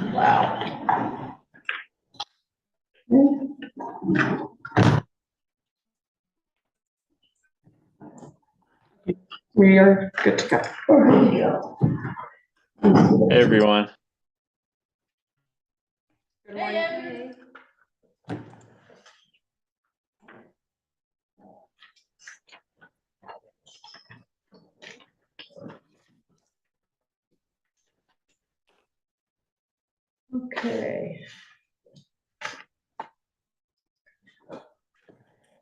Wow. We are good to go. Hey everyone. Good morning. Okay.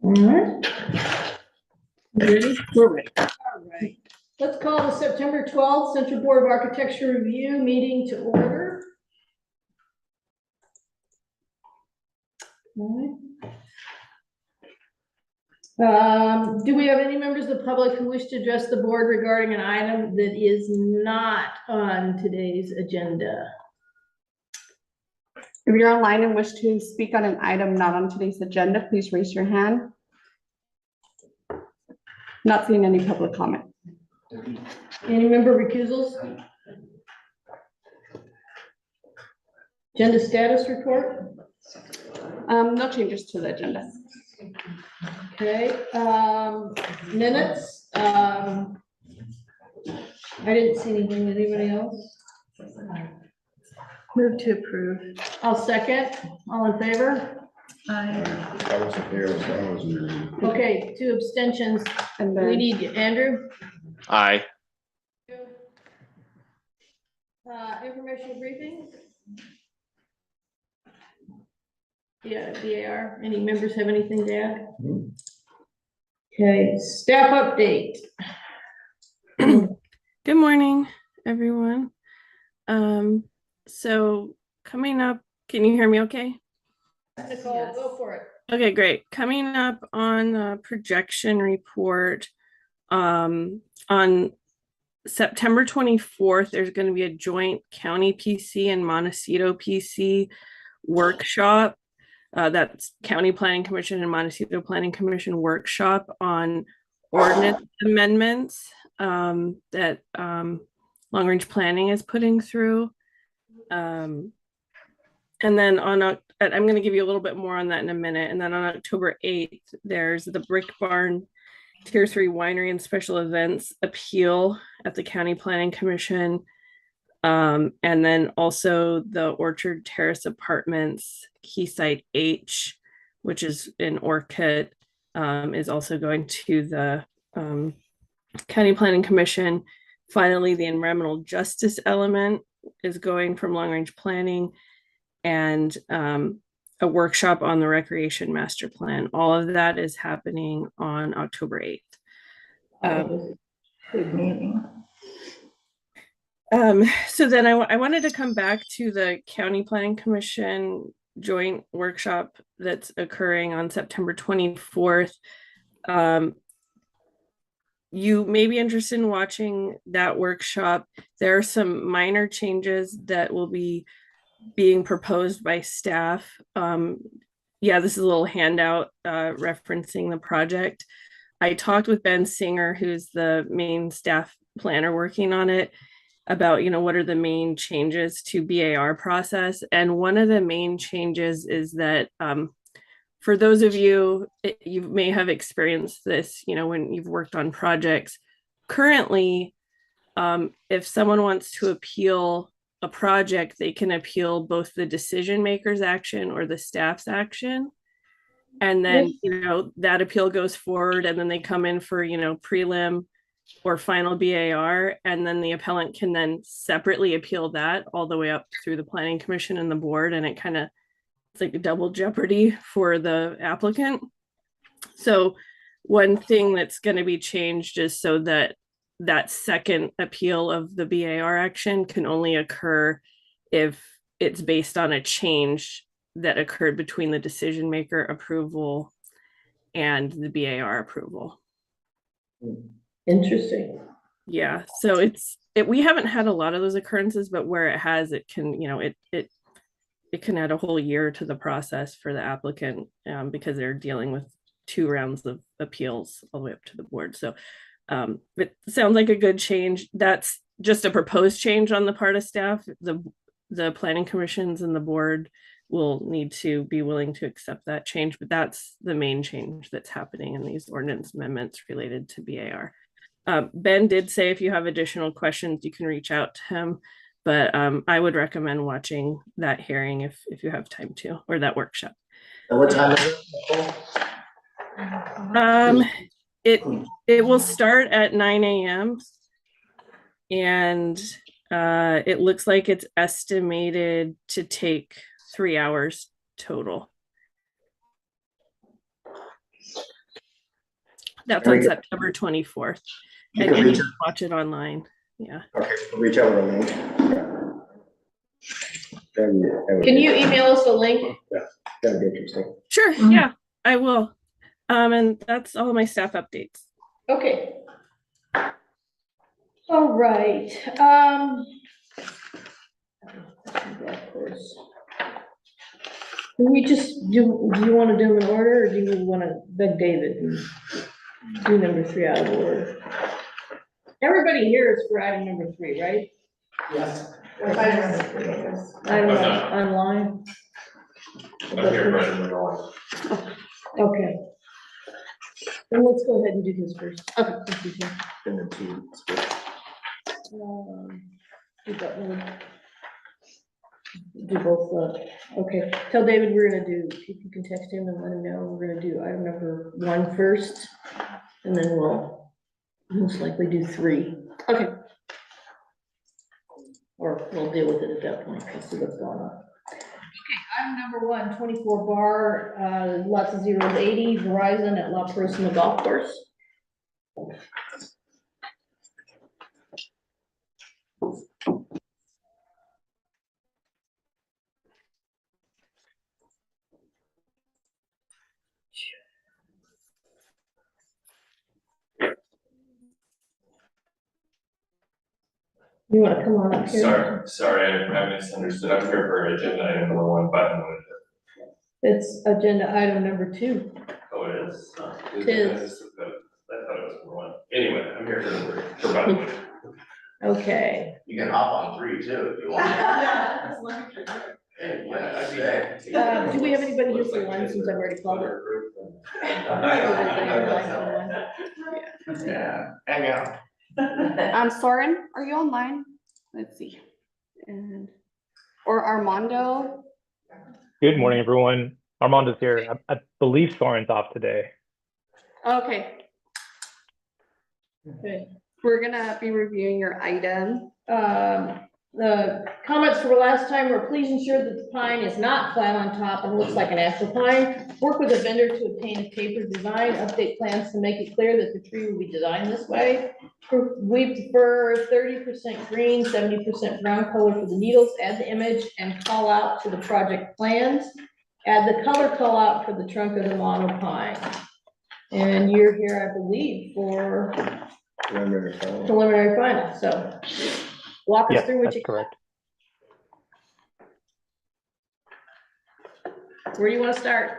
All right. Ready? We're ready. All right. Let's call the September 12th Central Board of Architecture Review meeting to order. All right. Do we have any members of the public who wish to address the board regarding an item that is not on today's agenda? If you're online and wish to speak on an item not on today's agenda, please raise your hand. Not seeing any public comment. Any member recusals? Agenda status report? No changes to the agenda. Okay, minutes, I didn't see anything, anybody else? Move to approve. I'll second, all in favor? I wasn't there, so I wasn't. Okay, 2 abstentions, And we then need you, Andrew. Aye. Informational briefing? Yeah, DAR, any members have anything to add? Okay, staff update. Good morning, everyone. So coming up, can you hear me okay? Nicole, go for it. Okay, great. Coming up on the projection report, on September 24th, there's going to be a joint county PC and Montecito PC workshop. That's County Planning Commission and Montecito Planning Commission workshop on ordinance amendments that long range planning is putting through. And then I'm going to give you a little bit more on that in a minute. And then on October 8th, there's the Brick Barn Tier 3 Winery and Special Events appeal at the County Planning Commission. And then also the Orchard Terrace Apartments Keysite H, which is in Orchid, is also going to the County Planning Commission. Finally, the environmental justice element is going from long range planning, and a workshop on the recreation master plan. All of that is happening on October 8th. Good meeting. So then I wanted to come back to the County Planning Commission joint workshop that's occurring on September 24th. You may be interested in watching that workshop. There are some minor changes that will be being proposed by staff. Yeah, this is a little handout referencing the project. I talked with Ben Singer, who's the main staff planner working on it, about, what are the main changes to BAR process. And one of the main changes is that for those of you, you may have experienced this, when you've worked on projects. Currently, if someone wants to appeal a project, they can appeal both the decision maker's action or the staff's action. And then, that appeal goes forward, and then they come in for, prelim or final BAR, and then the appellant can then separately appeal that all the way up through the Planning Commission and the board, and it's like a double jeopardy for the applicant. So one thing that's going to be changed is so that second appeal of the BAR action can only occur if it's based on a change that occurred between the decision maker approval and the BAR approval. Interesting. Yeah, so we haven't had a lot of those occurrences, but where it has, it can, it can add a whole year to the process for the applicant, because they're dealing with 2 rounds of appeals all the way up to the board. So it sounds like a good change. That's just a proposed change on the part of staff. the planning commissions and the board will need to be willing to accept that change, but that's the main change that's happening in these ordinance amendments related to BAR. Ben did say if you have additional questions, you can reach out to him, but I would recommend watching that hearing if you have time to, or that workshop. And what time is it? It will start at 9 a.m. and it looks like it's estimated to take 3 hours total. That's on September 24th. You And can you reach, can watch it online. Yeah. okay, reach out with a link. Can you email us a link? That'd be interesting. Sure. Yeah, I will. And that's all my staff updates. Okay. All right, do we just, do you want to do them in order, or do you want to beg David and do number 3 out of order? Everybody here is for item number 3, right? Yes. Item online? Okay. Then let's go ahead and do this first. Okay. Do that one. Do both, okay, tell David we're gonna do, if you can text him and let him know, we're gonna do item number 1 first, and then we'll most likely do 3. Okay. Or we'll deal with it at that point, we'll see what's going on. Okay, item number 1, 24 bar, lots of zeros, 80, Verizon at La Próxima Golf Course. You wanna come on up here? Sorry, I misunderstood. I'm here for agenda item number 1, button. It's agenda item number 2. Oh, it is. It is. I thought it was number 1. Anyway, I'm here for button. Okay. You can hop on 3 too, if you want. Hey, yeah, Do we have anybody here for 1, since I've already called it? Yeah, hang out. Soren, are you online? Let's see. And, or Armando? Good morning, everyone. Armando's here. I believe Soren's off today. Okay, Okay. we're gonna be reviewing your item. The comments for last time were, please ensure that the pine is not flat on top and looks like an actual pine. Work with a vendor to obtain a tapered design, update plans to make it clear that the tree will be designed this way. We prefer 30% green, 70% brown color for the needles. Add the image and call out to the project plans. Add the color call out for the trunk of the monopine. And you're here, I believe, for preliminary final, so walk us Yes, through what that's you, correct. where do you want to start?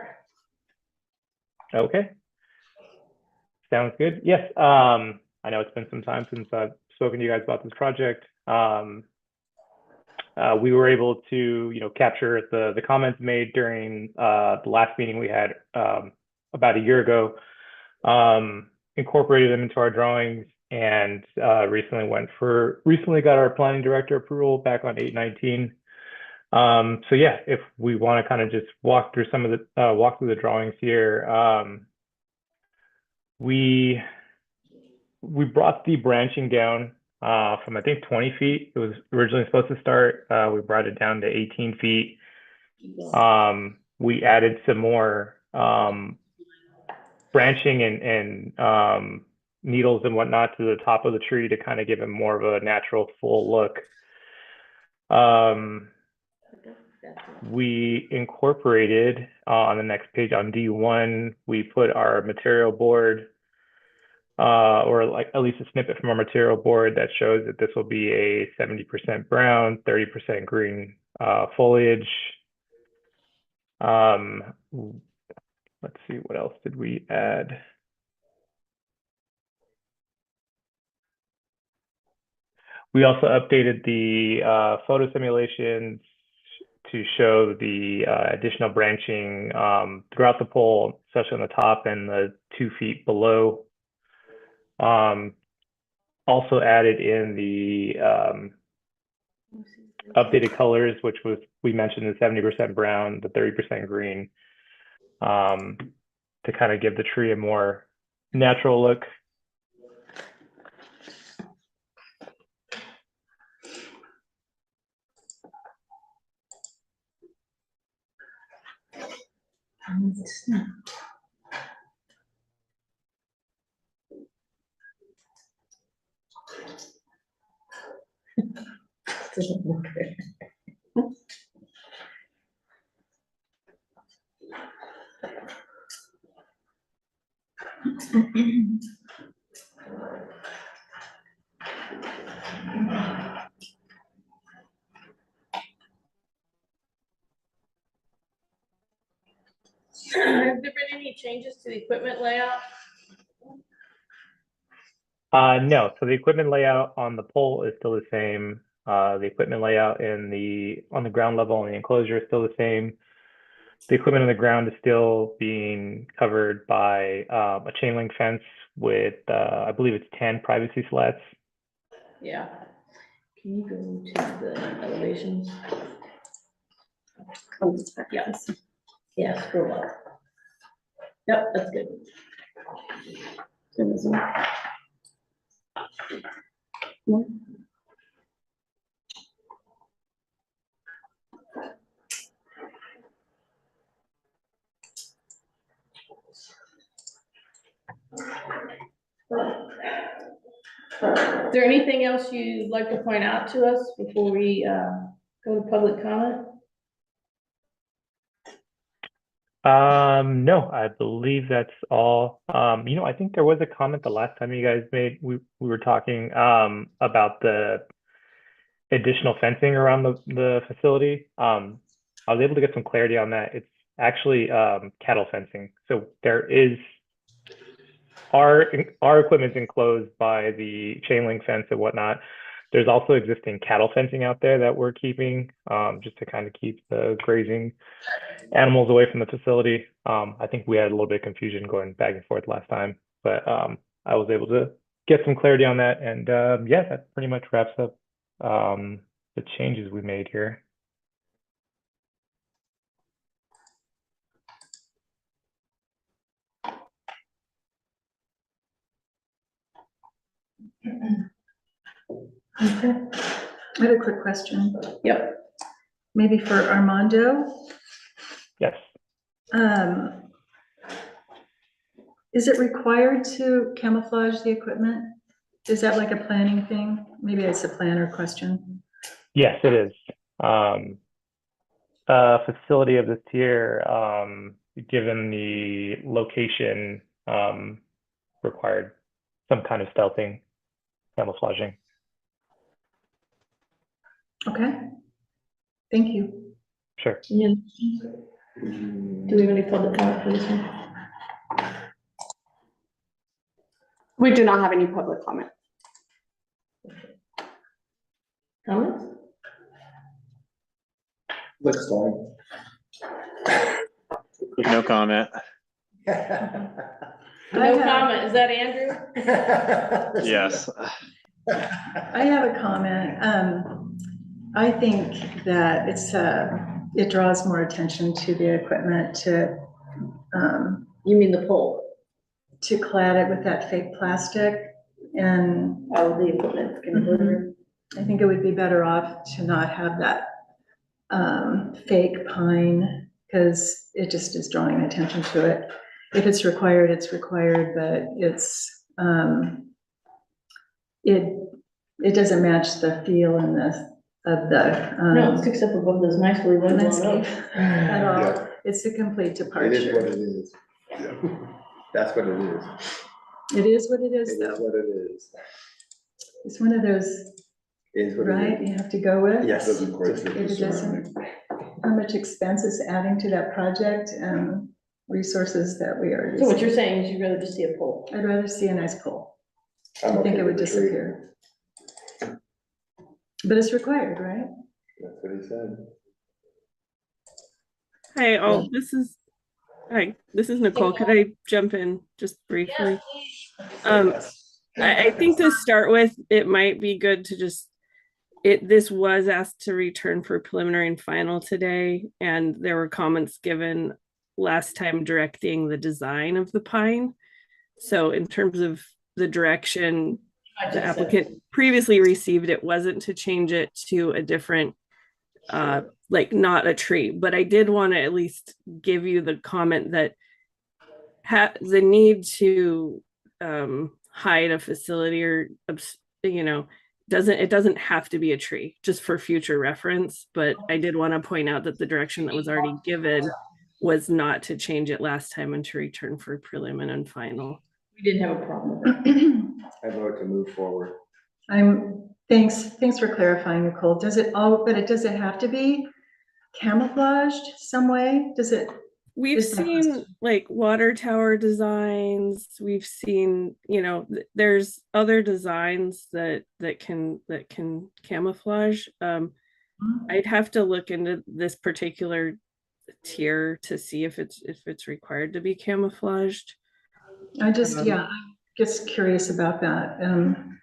Okay. Sounds good. Yes. I know it's been some time since I've spoken to you guys about this project. We were able to, capture the comments made during the last meeting we had about a year ago, incorporated them into our drawings, and recently got our planning director approval back on 8/19. So yeah, if we want to kind of just walk through the drawings here, we brought the branching down from I think 20 feet. It was originally supposed to start. We brought it down to 18 feet. We added some more branching and needles and whatnot to the top of the tree to kind of give it more of a natural full look. We incorporated on the next page on D1, we put our material board, or like at least a snippet from our material board that shows that this will be a 70% brown, 30% green foliage. Let's see, what else did we add? We also updated the photo simulations to show the additional branching throughout the pole, especially on the top and the 2 feet below. Also added in the updated colors, which was, we mentioned the 70% brown, the 30% green, to kind of give the tree a more natural look. Doesn't look good. Have there been any changes to the equipment layout? No, so the equipment layout on the pole is still the same. The equipment layout on the ground level and the enclosure is still the same. The equipment on the ground is still being covered by a chain link fence with, I believe it's 10 privacy slats. Yeah. Can you go to the elevations? Oh, yeah. Yeah, scroll up. Yep, that's good. Is there anything else you'd like to point out to us before we go to public comment? No, I believe that's all. I think there was a comment the last time you guys made, we were talking about the additional fencing around the facility. I was able to get some clarity on that. It's actually cattle fencing. So there is, our equipment's enclosed by the chain link fence and whatnot. There's also existing cattle fencing out there that we're keeping just to kind of keep the grazing animals away from the facility. I think we had a little bit of confusion going back and forth last time, but I was able to get some clarity on that. And yeah, that pretty much wraps up the changes we made here. Okay. I have a quick question. Yep. Maybe for Armando. Yes. Is it required to camouflage the equipment? Is that like a planning thing? Maybe it's a planner question. Yes, it is. A facility of this tier, given the location, required some kind of stealthing, camouflaging. Okay. Thank you. Sure. Yeah. Do we have any public comment for this one? We do not have any public comment. Comments? Looks fine. No comment. No comment. Is that Andrew? Yes. I have a comment. I think that it draws more attention to the equipment to You mean the pole? clad it with that fake plastic. And Oh, the equipment. I think it would be better off to not have that fake pine, because it just is drawing attention to it. If it's required, it's required, but it's it doesn't match the feel and of the No, it's except above those nicely windblown landscape oaks. at all. Yeah. It's a complete It is what departure. it is. That's what it is. It is what it It is, is though. what it is. It's one of those, It is what it right, is. you have to go with. Yes. Doesn't quite fit If the it doesn't, surrounding. how much expense is adding to that project and resources that we are So what you're using. saying is you'd rather just see a pole? I'd rather see a nice pole. I'm I think okay it would with the tree. disappear. But it's required, right? That's what he said. Hi, this is Nicole. Could I jump in just briefly? I think to start with, it might be good to this was asked to return for preliminary and final today, and there were comments given last time directing the design of the pine. So in terms of the direction the applicant previously received, it wasn't to change it to a different, like not a tree, but I did want to at least give you the comment that the need to hide a facility or, it doesn't have to be a tree, just for future reference. But I did want to point out that the direction that was already given was not to change it last time and to return for preliminary and final. We didn't have a problem with that. I vote to move forward. Thanks for clarifying, Nicole. Does it have to be camouflaged some way? We've Is that seen question. like water tower designs. We've seen, there's other designs that can camouflage. I'd have to look into this particular tier to see if it's required to be camouflaged. I'm just curious about that. And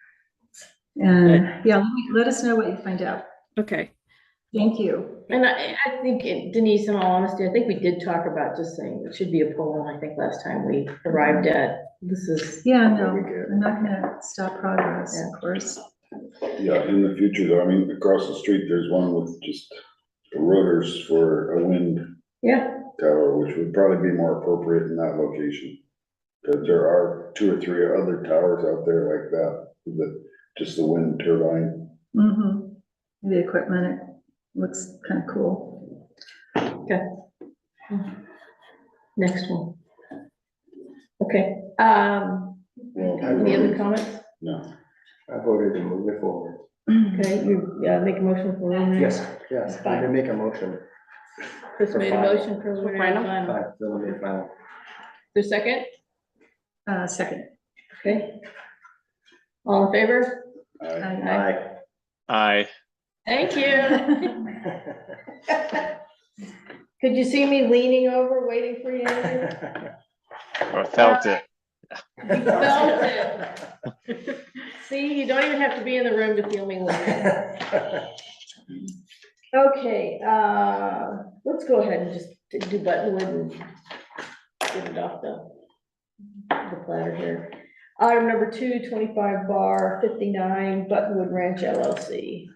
yeah, let us know what you find out. Okay. Thank you. And I think, Denise, in all honesty, I think we did talk about just saying it should be a pole, and I think last time we arrived at, this is. Yeah, no, I'm not gonna stop progress, of course. Yeah, in the future though, I mean, across the street, there's one with just rotors for a wind Yeah, tower, which would probably be more appropriate in that location. Cause there are 2 or 3 other towers out there like that, just the wind turbine. Mm-hmm. The equipment, it looks kind of cool. okay. Next one. Okay, Well, any other comments? no, I voted to move it forward. Okay, you make a motion for preliminary? Yes, I'm Fine. gonna make a motion. Chris made a motion for preliminary and final. Fine, preliminary final. The second, Second. okay. All in favor? I, Aye. Thank you. Could you see me leaning over, waiting for you? I felt it. You felt it. See, you don't even have to be in the room to feel me leaning. Okay, let's go ahead and just do Buttonwood and get it off the platter here. Item number 2, 25 bar 59 Buttonwood Ranch LLC.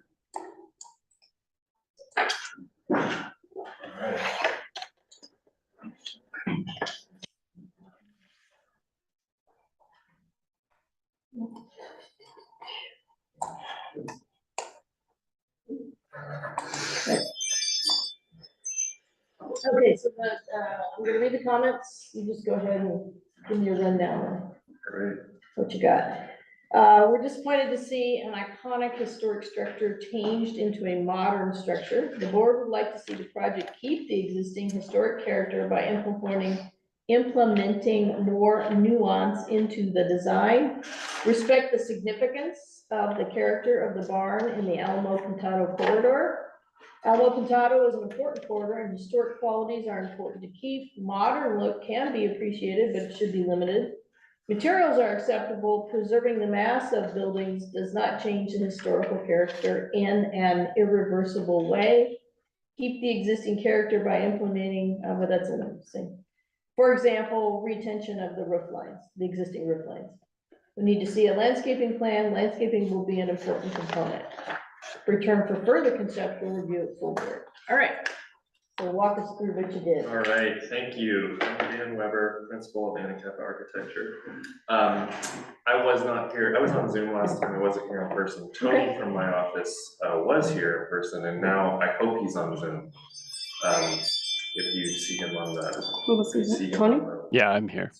Okay, so I'm gonna read the comments. You just go ahead and give me a rundown of what you got. We're disappointed to see an iconic historic structure changed into a modern structure. The board would like to see the project keep the existing historic character by implementing more nuance into the design, respect the significance of the character of the barn in the Alamo Pintado corridor. Alamo Pintado is an important corridor and historic qualities are important to keep. Modern look can be appreciated, but it should be limited. Materials are acceptable. Preserving the mass of buildings does not change the historical character in an irreversible way. Keep the existing character by implementing, but that's interesting. For example, retention of the roof lines, the existing roof lines. We need to see a landscaping plan. Landscaping will be an important component. Return for further conceptual review at full board. All right, so walk us through what you did. All right, thank you. I'm Dan Weber, Principal of Anacapa Architecture. I was not here, I was on Zoom last time, I wasn't here in person. Tony from my office was here in person, and now I hope he's on Zoom. If you see him on the. Who was it? Tony? Yeah, I'm here.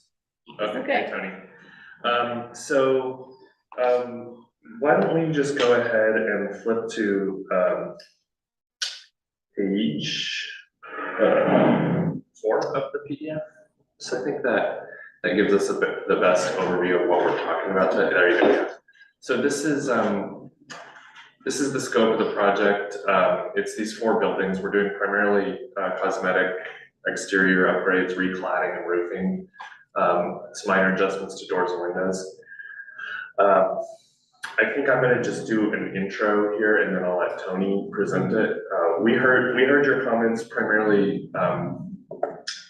Okay, Tony. Why don't we just go ahead and flip to page 4 of the PDF. So I think that gives us the best overview of what we're talking about today. There you go. So this is This is the scope of the project. It's these 4 buildings. We're doing primarily cosmetic exterior upgrades, recladding and roofing, some minor adjustments to doors and windows. I think I'm gonna just do an intro here and then I'll let Tony present it. We heard your comments primarily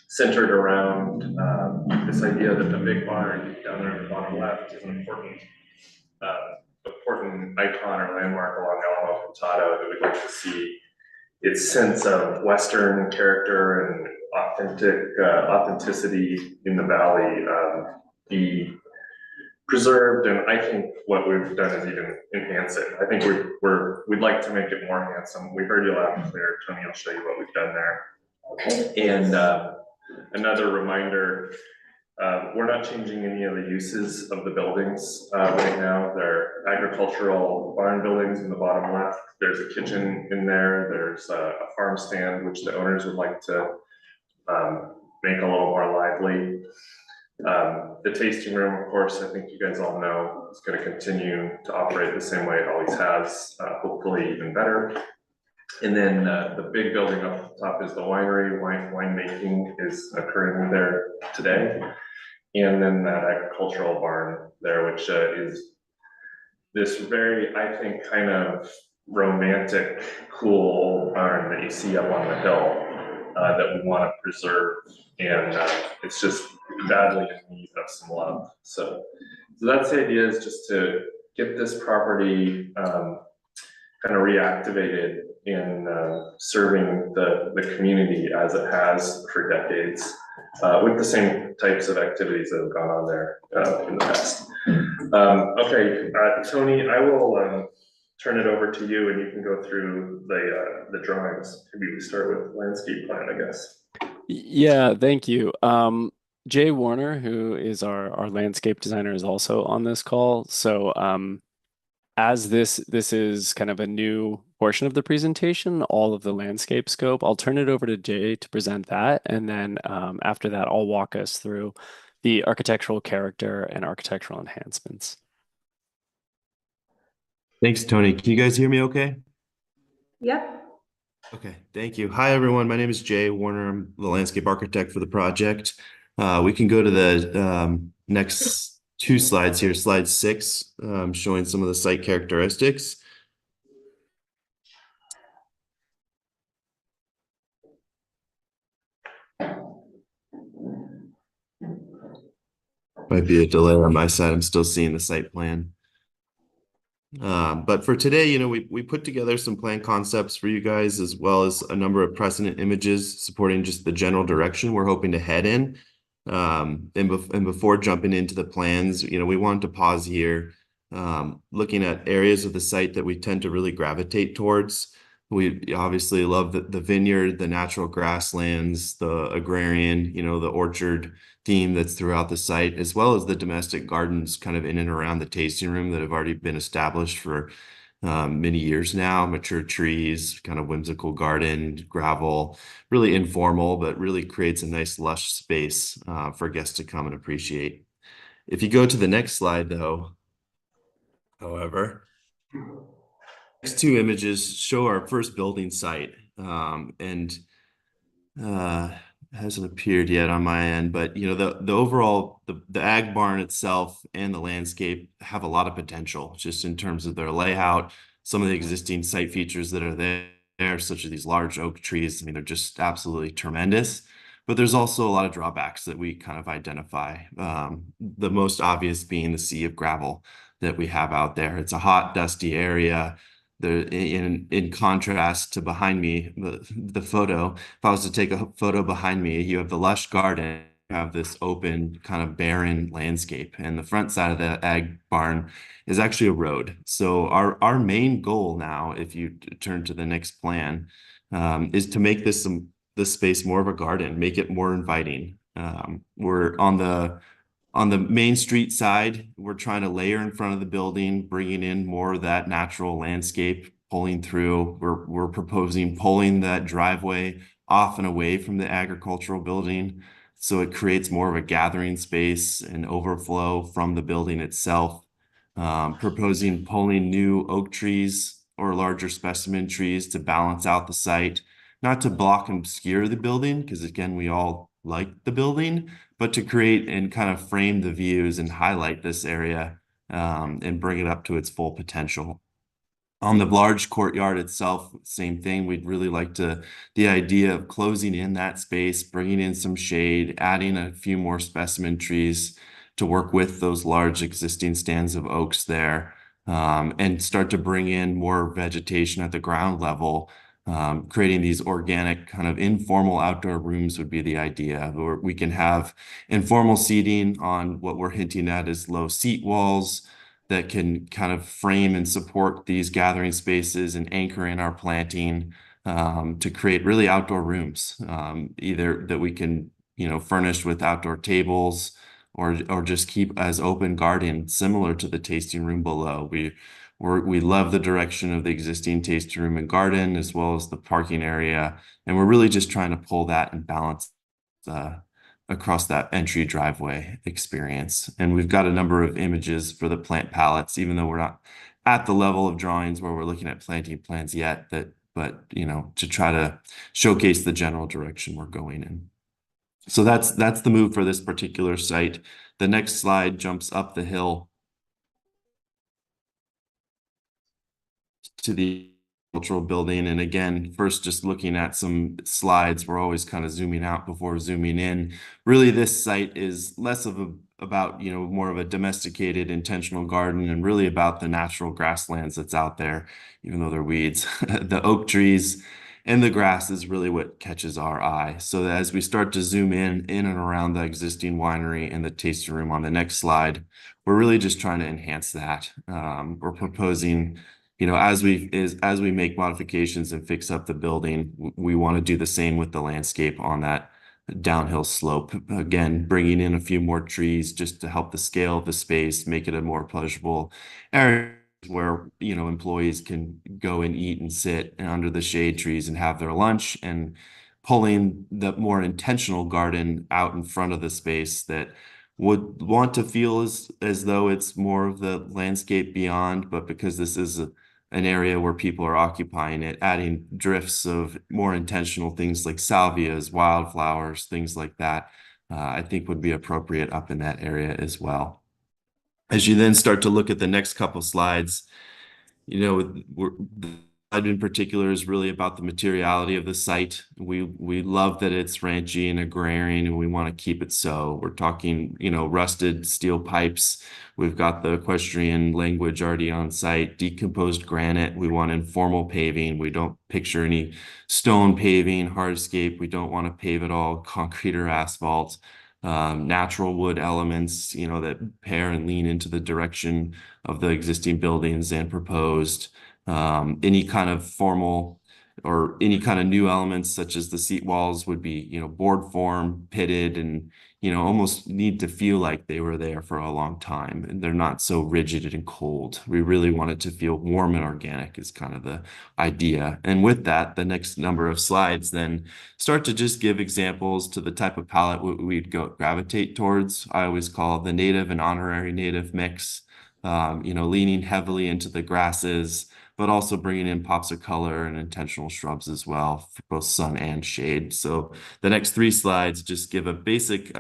centered around this idea that the big barn down there on the bottom left is an important icon or landmark along Alamo Pintado that we'd like to see its sense of Western character and authenticity in the valley be preserved, and I think what we've done is even enhance it. I think we'd like to make it more handsome. We heard you loud and clear. Tony, I'll show you what we've done there. Okay. And another reminder, we're not changing any of the uses of the buildings right now. They're agricultural barn buildings in the bottom left. There's a kitchen in there. There's a farm stand, which the owners would like to make a little more lively. The tasting room, of course, I think you guys all know, is going to continue to operate the same way it always has, hopefully even better. And then the big building up top is the winery. Winemaking is occurring there today. And then that agricultural barn there, which is this very, I think, kind of romantic, cool barn that you see up on the hill that we want to preserve. And it's just badly in need of some love. So that's the idea, is just to get this property kind of reactivated in serving the community as it has for decades, with the same types of activities that have gone on there in the past. Okay, Tony, I will turn it over to you and you can go through the drawings. Maybe we start with landscape plan, I guess. Yeah, thank you. Jay Warner, who is our landscape designer, is also on this call. So as this is kind of a new portion of the presentation, all of the landscape scope, I'll turn it over to Jay to present that. And then after that, I'll walk us through the architectural character and architectural enhancements. Thanks, Tony. Can you guys hear me okay? Yep. Okay, thank you. Hi, everyone. My name is Jay Warner. I'm the landscape architect for the project. We can go to the next 2 slides here, slide 6, showing some of the site characteristics. Might be a delay on my side. I'm still seeing the site plan. But for today, you know, we put together some plan concepts for you guys, as well as a number of precedent images supporting just the general direction we're hoping to head in. And before jumping into the plans, you know, we wanted to pause here, looking at areas of the site that we tend to really gravitate towards. We obviously love the vineyard, the natural grasslands, the agrarian, you know, the orchard theme that's throughout the site, as well as the domestic gardens kind of in and around the tasting room that have already been established for many years now. Mature trees, kind of whimsical garden, gravel, really informal, but really creates a nice lush space for guests to come and appreciate. If you go to the next slide, though, however, next 2 images show our first building site, and hasn't appeared yet on my end, but you know, the overall the ag barn itself and the landscape have a lot of potential just in terms of their layout. Some of the existing site features that are there, such as these large oak trees, I mean, they're just absolutely tremendous. But there's also a lot of drawbacks that we kind of identify. The most obvious being the sea of gravel that we have out there. It's a hot, dusty area. In contrast to behind me, the photo, if I was to take a photo behind me, you have the lush garden, you have this open kind of barren landscape, and the front side of the ag barn is actually a road. So our main goal now, if you turn to the next plan, is to make this space more of a garden, make it more inviting. We're on the main street side, we're trying to layer in front of the building, bringing in more of that natural landscape, pulling through. We're proposing pulling that driveway off and away from the agricultural building, so it creates more of a gathering space and overflow from the building itself. Proposing pulling new oak trees or larger specimen trees to balance out the site, not to block and obscure the building, because again, we all like the building, but to create and kind of frame the views and highlight this area and bring it up to its full potential. On the large courtyard itself, same thing. We'd really like the idea of closing in that space, bringing in some shade, adding a few more specimen trees to work with those large existing stands of oaks there, and start to bring in more vegetation at the ground level. Creating these organic kind of informal outdoor rooms would be the idea, where we can have informal seating on what we're hinting at is low seat walls that can kind of frame and support these gathering spaces and anchor in our planting to create really outdoor rooms, either that we can, furnish with outdoor tables or just keep as open garden, similar to the tasting room below. We love the direction of the existing tasting room and garden, as well as the parking area. And we're really just trying to pull that and balance across that entry driveway experience. And we've got a number of images for the plant palettes, even though we're not at the level of drawings where we're looking at planting plans yet, but to try to showcase the general direction we're going in. So that's the move for this particular site. The next slide jumps up the hill to the cultural building. And again, first, just looking at some slides, we're always kind of zooming out before zooming in. Really, this site is less of about more of a domesticated intentional garden, and really about the natural grasslands that's out there, even though they're weeds. The oak trees and the grass is really what catches our eye. So as we start to zoom in and around the existing winery and the tasting room on the next slide, we're really just trying to enhance that. We're proposing, as we make modifications and fix up the building, we want to do the same with the landscape on that downhill slope. Again, bringing in a few more trees just to help the scale of the space, make it a more pleasurable area where employees can go and eat and sit under the shade trees and have their lunch, and pulling the more intentional garden out in front of the space that would want to feel as though it's more of the landscape beyond, but because this is an area where people are occupying it, adding drifts of more intentional things like salvias, wildflowers, things like that, I think would be appropriate up in that area as well. As you then start to look at the next couple slides, the slide in particular is really about the materiality of the site. We love that it's ranchy and agrarian, and we want to keep it so. We're talking, rusted steel pipes. We've got the equestrian language already on site, decomposed granite. We want informal paving. We don't picture any stone paving, hardscape. We don't want to pave it all concrete or asphalt. Natural wood elements, that pair and lean into the direction of the existing buildings and proposed. Any kind of formal or any kind of new elements, such as the seat walls, would be, board form, pitted, and, almost need to feel like they were there for a long time, and they're not so rigid and cold. We really want it to feel warm and organic is kind of the idea. And with that, the next number of slides then start to just give examples to the type of palette we'd gravitate towards. I always call the native and honorary native mix, leaning heavily into the grasses, but also bringing in pops of color and intentional shrubs as well for both sun and shade. So the next 3 slides just give a basic,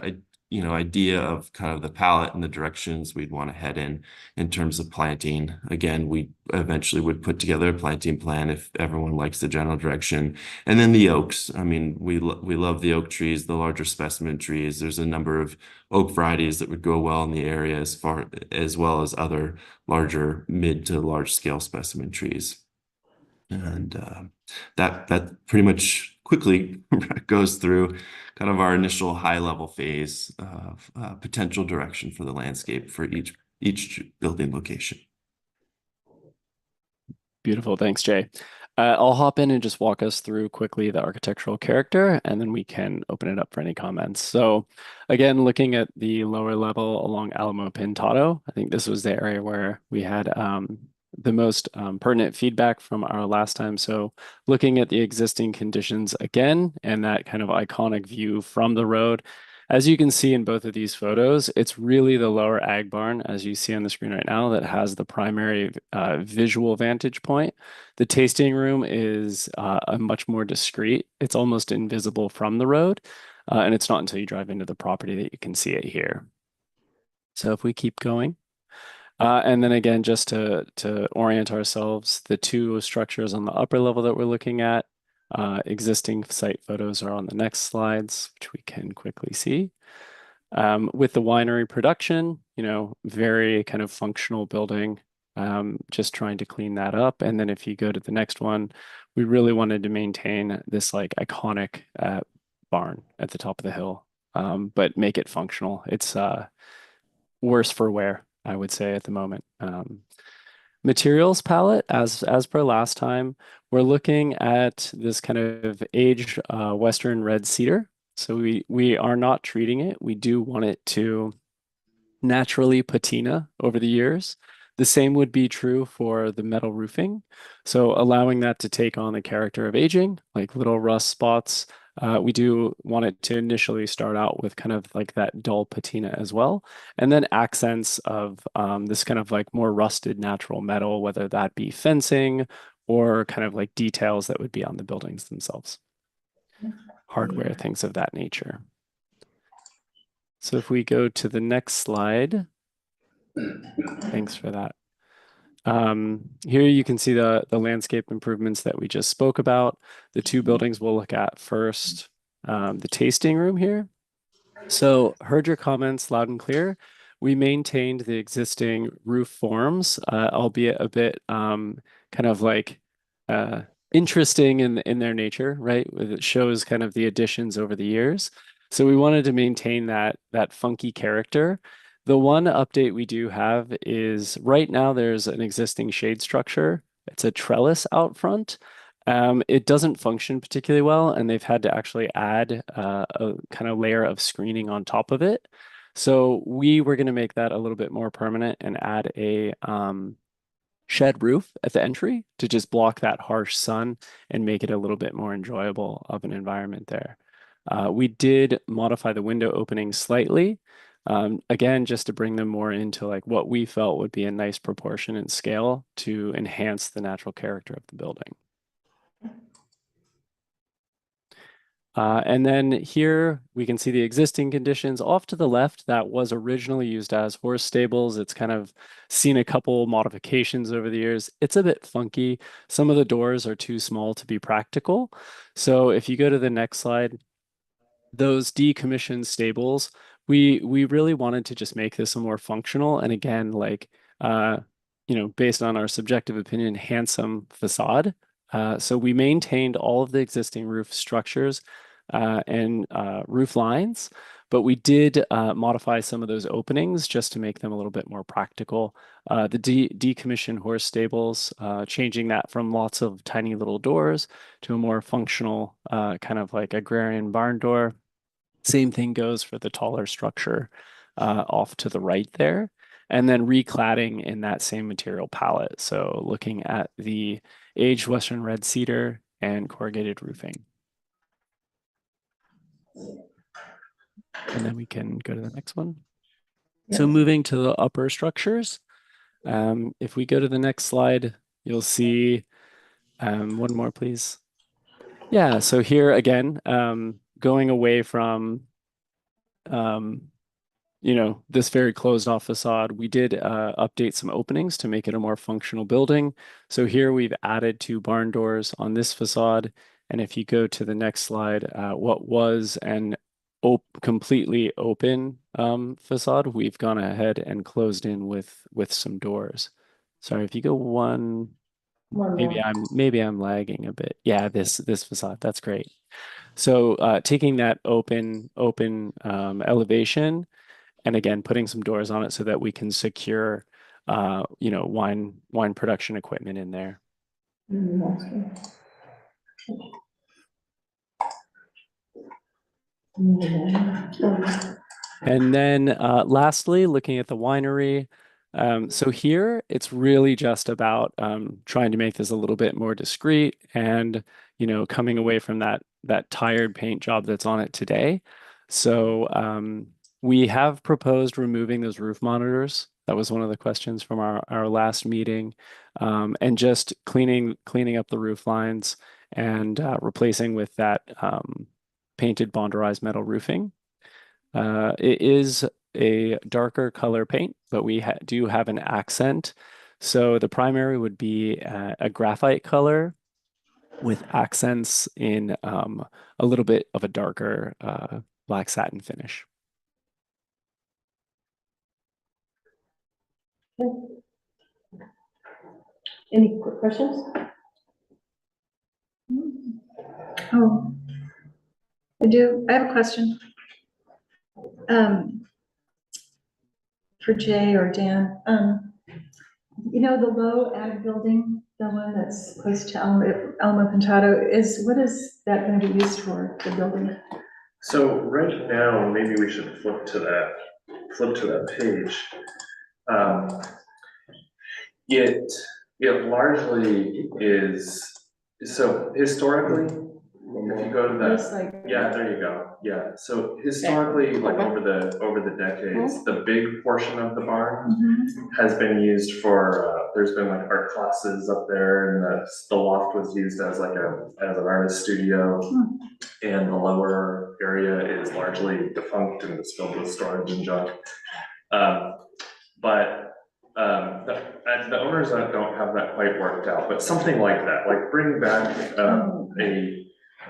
idea of kind of the palette and the directions we'd want to head in terms of planting. Again, we eventually would put together a planting plan if everyone likes the general direction. And then the oaks. I mean, we love the oak trees, the larger specimen trees. There's a number of oak varieties that would go well in the area, as well as other larger mid to large scale specimen trees. And that pretty much quickly goes through kind of our initial high level phase of potential direction for the landscape for each building location. Beautiful. Thanks, Jay. I'll hop in and just walk us through quickly the architectural character, and then we can open it up for any comments. So again, looking at the lower level along Alamo Pintado, I think this was the area where we had the most pertinent feedback from our last time. So looking at the existing conditions again, and that kind of iconic view from the road, As you can see in both of these photos, it's really the lower ag barn, as you see on the screen right now, that has the primary visual vantage point. The tasting room is a much more discreet. It's almost invisible from the road, and it's not until you drive into the property that you can see it here. So if we keep going. And then again, just to orient ourselves, the two structures on the upper level that we're looking at, existing site photos are on the next slides, which we can quickly see. With the winery production, very kind of functional building, just trying to clean that up. And then if you go to the next one, we really wanted to maintain this like iconic barn at the top of the hill, but make it functional. It's worse for wear, I would say at the moment. Materials palette, as per last time, we're looking at this kind of aged Western red cedar. So we are not treating it. We do want it to naturally patina over the years. The same would be true for the metal roofing. So allowing that to take on the character of aging, like little rust spots. We do want it to initially start out with kind of like that dull patina as well. And then accents of this kind of like more rusted natural metal, whether that be fencing or kind of like details that would be on the buildings themselves. Hardware, things of that nature. So if we go to the next slide, thanks for that. Here you can see the landscape improvements that we just spoke about. The two buildings we'll look at first, the tasting room here. So heard your comments loud and clear. We maintained the existing roof forms, albeit a bit kind of like interesting in their nature, right? It shows kind of the additions over the years. So we wanted to maintain that funky character. The one update we do have is right now there's an existing shade structure. It's a trellis out front. It doesn't function particularly well, and they've had to actually add a kind of layer of screening on top of it. So we were going to make that a little bit more permanent and add a shed roof at the entry to just block that harsh sun and make it a little bit more enjoyable of an environment there. We did modify the window opening slightly. Again, just to bring them more into like what we felt would be a nice proportion and scale to enhance the natural character of the building. And then here we can see the existing conditions. Off to the left, that was originally used as horse stables. It's kind of seen a couple modifications over the years. It's a bit funky. Some of the doors are too small to be practical. So if you go to the next slide, those decommissioned stables, we really wanted to just make this a more functional and again, like, based on our subjective opinion, handsome facade. So we maintained all of the existing roof structures and roof lines, but we did modify some of those openings just to make them a little bit more practical. The decommissioned horse stables, changing that from lots of tiny little doors to a more functional kind of like agrarian barn door. Same thing goes for the taller structure off to the right there. And then recladding in that same material palette. So looking at the aged Western red cedar and corrugated roofing. And then we can go to the next one. So moving to the upper structures. If we go to the next slide, you'll see one more, please. Yeah, so here again, going away from this very closed off facade, we did update some openings to make it a more functional building. So here we've added 2 barn doors on this facade. And if you go to the next slide, what was an completely open facade, we've gone ahead and closed in with some doors. Sorry, if you go one, maybe I'm lagging a bit. Yeah, this facade, that's great. So taking that open elevation and again, putting some doors on it so that we can secure, wine production equipment in there. And then lastly, looking at the winery. So here it's really just about trying to make this a little bit more discreet and, coming away from that tired paint job that's on it today. So we have proposed removing those roof monitors. That was one of the questions from our last meeting, and just cleaning up the roof lines and replacing with that painted bonderized metal roofing. It is a darker color paint, but we do have an accent. So the primary would be a graphite color with accents in a little bit of a darker black satin finish. Any quick questions? Oh, I have a question. For Jay or Dan, you know, the low ag building, the one that's close to Alamo Pintado, what is that going to be used for, the building? So right now, maybe we should flip to that page. It largely is, so historically, if you go to Looks that, like. yeah, there you go, yeah. So historically, like over the decades, the big portion of the barn Mhm. has been used for, there's been like art classes up there, and the loft was used as like as an artist studio. And the lower area is largely defunct and is filled with storage and junk. But the owners don't have that quite worked out, but something like that, like bring back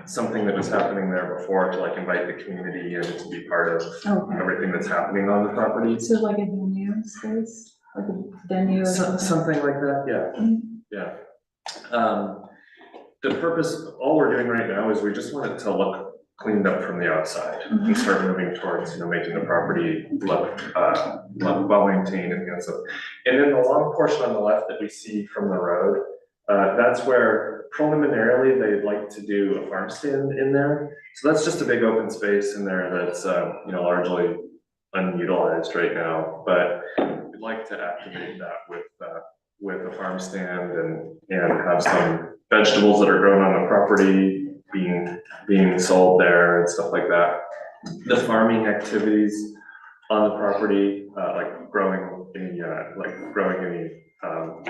something that was happening there before to like invite the community in to be part of Okay. everything that's happening on the property. So like a venue space, like a venue or something? Something like that, yeah. Mhm. Yeah. The purpose, all we're doing right now is we just want it to look cleaned up from the outside and start moving towards, making the property look well maintained and handsome. And then the long portion on the left that we see from the road, that's where preliminarily they'd like to do a farm stand in there. So that's just a big open space in there that's largely unutilized right now, but we'd like to activate that with a farm stand and have some vegetables that are grown on the property being sold there and stuff like that. The farming activities on the property, like growing any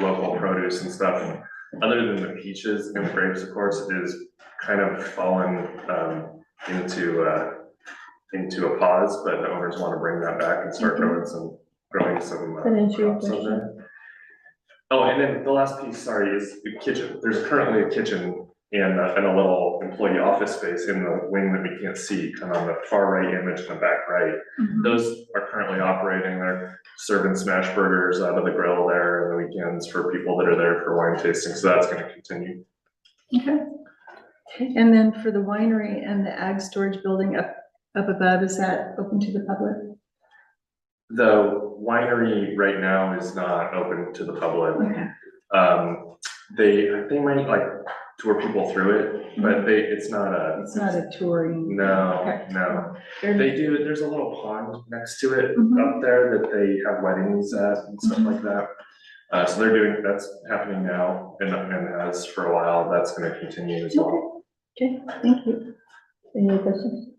local produce and stuff, other than the peaches and the grapes, of course, is kind of fallen into a pause, but the owners want to bring that back and start growing some crops up there. Oh, and then the last piece, sorry, is the kitchen. There's currently a kitchen and a little employee office space in the wing that we can't see, kind of on the far right image in the back right. Those are currently operating. They're serving smash burgers out of the grill there on the weekends for people that are there for wine tasting. So that's going to continue. Okay. And then for the winery and the ag storage building up above, is that open to the public? The winery right now is not open to the public. Okay. They might like tour people through it, but it's not a touring. No, Okay. no. They do, there's a little pond next to it up there that they have weddings at and stuff like that. So that's happening now and has for a while. That's gonna continue as well. Okay, thank you. Any other questions?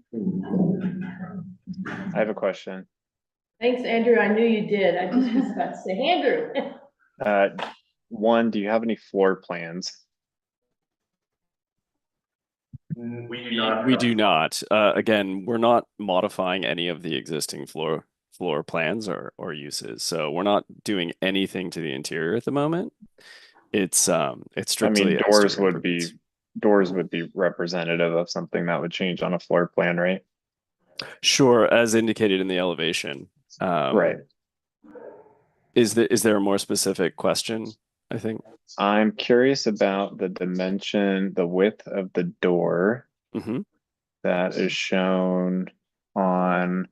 I have a question. Thanks, Andrew. I knew you did. I just was about to say, Andrew. One, do you have any floor plans? We do not. We do not. Again, we're not modifying any of the existing floor plans or uses. So we're not doing anything to the interior at the moment. It's strictly doors would be representative of something that would change on a floor plan, right? Sure, as indicated in the elevation. Right. Is there a more specific question, I think? I'm curious about the dimension, the width of the door that is shown on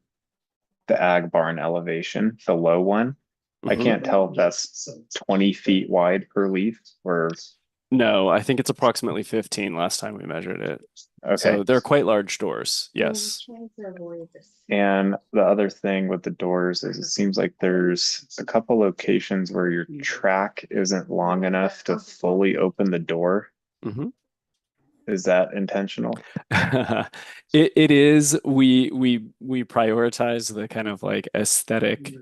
the ag barn elevation, the low one. I can't tell if that's 20 feet wide per leaf or. No, I think it's approximately 15 last time we measured it. Okay. So they're quite large doors, yes. And the other thing with the doors is it seems like there's a couple locations where your track isn't long enough to fully open the door. Is that intentional? It is, we prioritize the kind of like aesthetic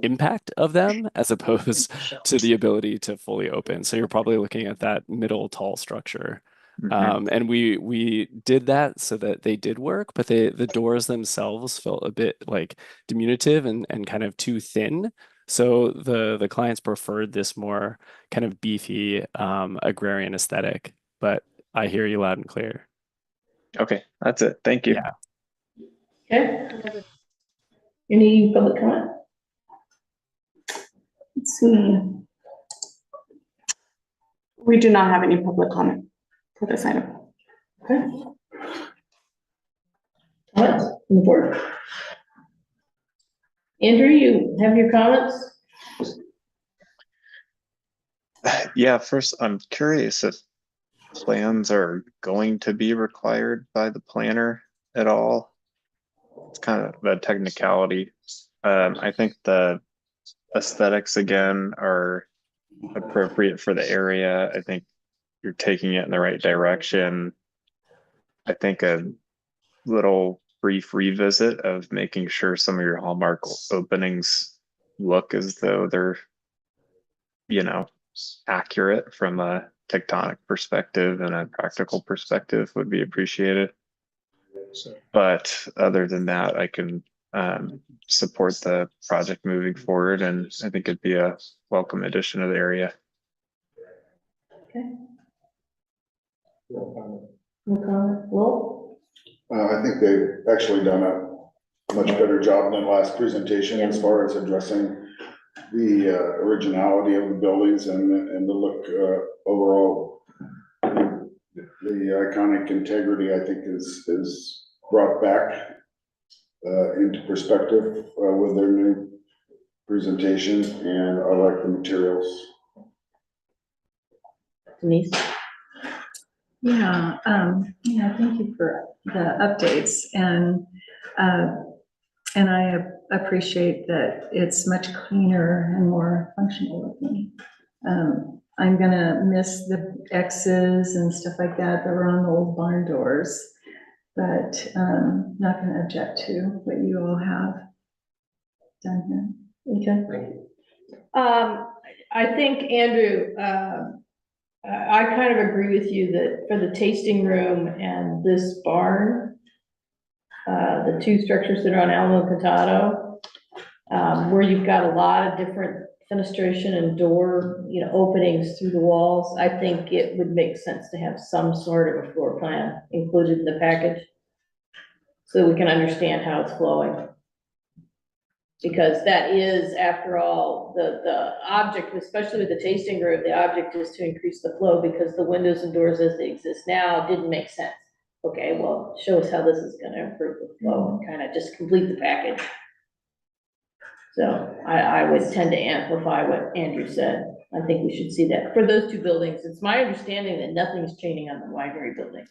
impact of them as opposed to the ability to fully open. So you're probably looking at that middle tall structure. And we did that so that they did work, but the doors themselves felt a bit like diminutive and kind of too thin. So the clients preferred this more kind of beefy agrarian aesthetic. But I hear you loud and clear. Okay, that's it. Thank you. Yeah. Okay. Any public comment? Let's see. We do not have any public comment for this item. Okay. Comments from the board? Andrew, you have your comments? Yeah, first, I'm curious if plans are going to be required by the planner at all. It's kind of a technicality. I think the aesthetics again are appropriate for the area. I think you're taking it in the right direction. I think a little brief revisit of making sure some of your hallmark openings look as though they're, you know, accurate from a tectonic perspective and a practical perspective would be appreciated. But other than that, I can support the project moving forward, and I think it'd be a welcome addition to the area. Okay. No comment. Well, I think they've actually done a much better job than last presentation as far as addressing the originality of the buildings and the look overall. The iconic integrity, I think, is brought back into perspective with their new presentation, and I like the materials. Denise? Yeah, thank you for the updates, and I appreciate that it's much cleaner and more functional looking. I'm gonna miss the X's and stuff like that were on the old barn doors, but not gonna object to what you all have done here. Okay. I think, Andrew, I kind of agree with you that for the tasting room and this barn, the two structures that are on Alamo Cantado, where you've got a lot of different fenestration and door, openings through the walls, I think it would make sense to have some sort of a floor plan included in the package, so we can understand how it's flowing. Because that is, after all, the object, especially with the tasting room, the object is to increase the flow, because the windows and doors as they exist now didn't make sense. Okay, well, show us how this is gonna improve the flow and kind of just complete the package. So I would tend to amplify what Andrew said. I think we should see that. For those two buildings, it's my understanding that nothing's changing on the library building.